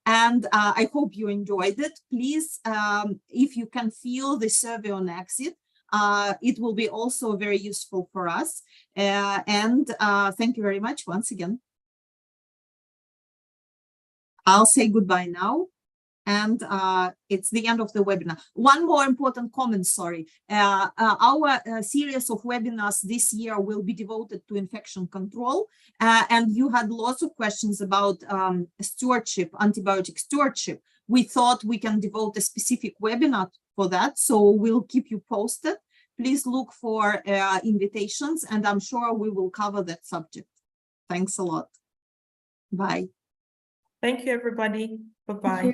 [SPEAKER 2] And I hope you enjoyed it. Please, if you can fill the survey on exit, it will be also very useful for us. Thank you very much once again. I'll say goodbye now. And it's the end of the webinar. One more important comment, sorry. Our series of webinars this year will be devoted to infection control. And you had lots of questions about stewardship, antibiotic stewardship. We thought we can devote a specific webinar for that, so we'll keep you posted. Please look for invitations, and I'm sure we will cover that subject. Thanks a lot. Bye.
[SPEAKER 1] Thank you, everybody. Bye-bye.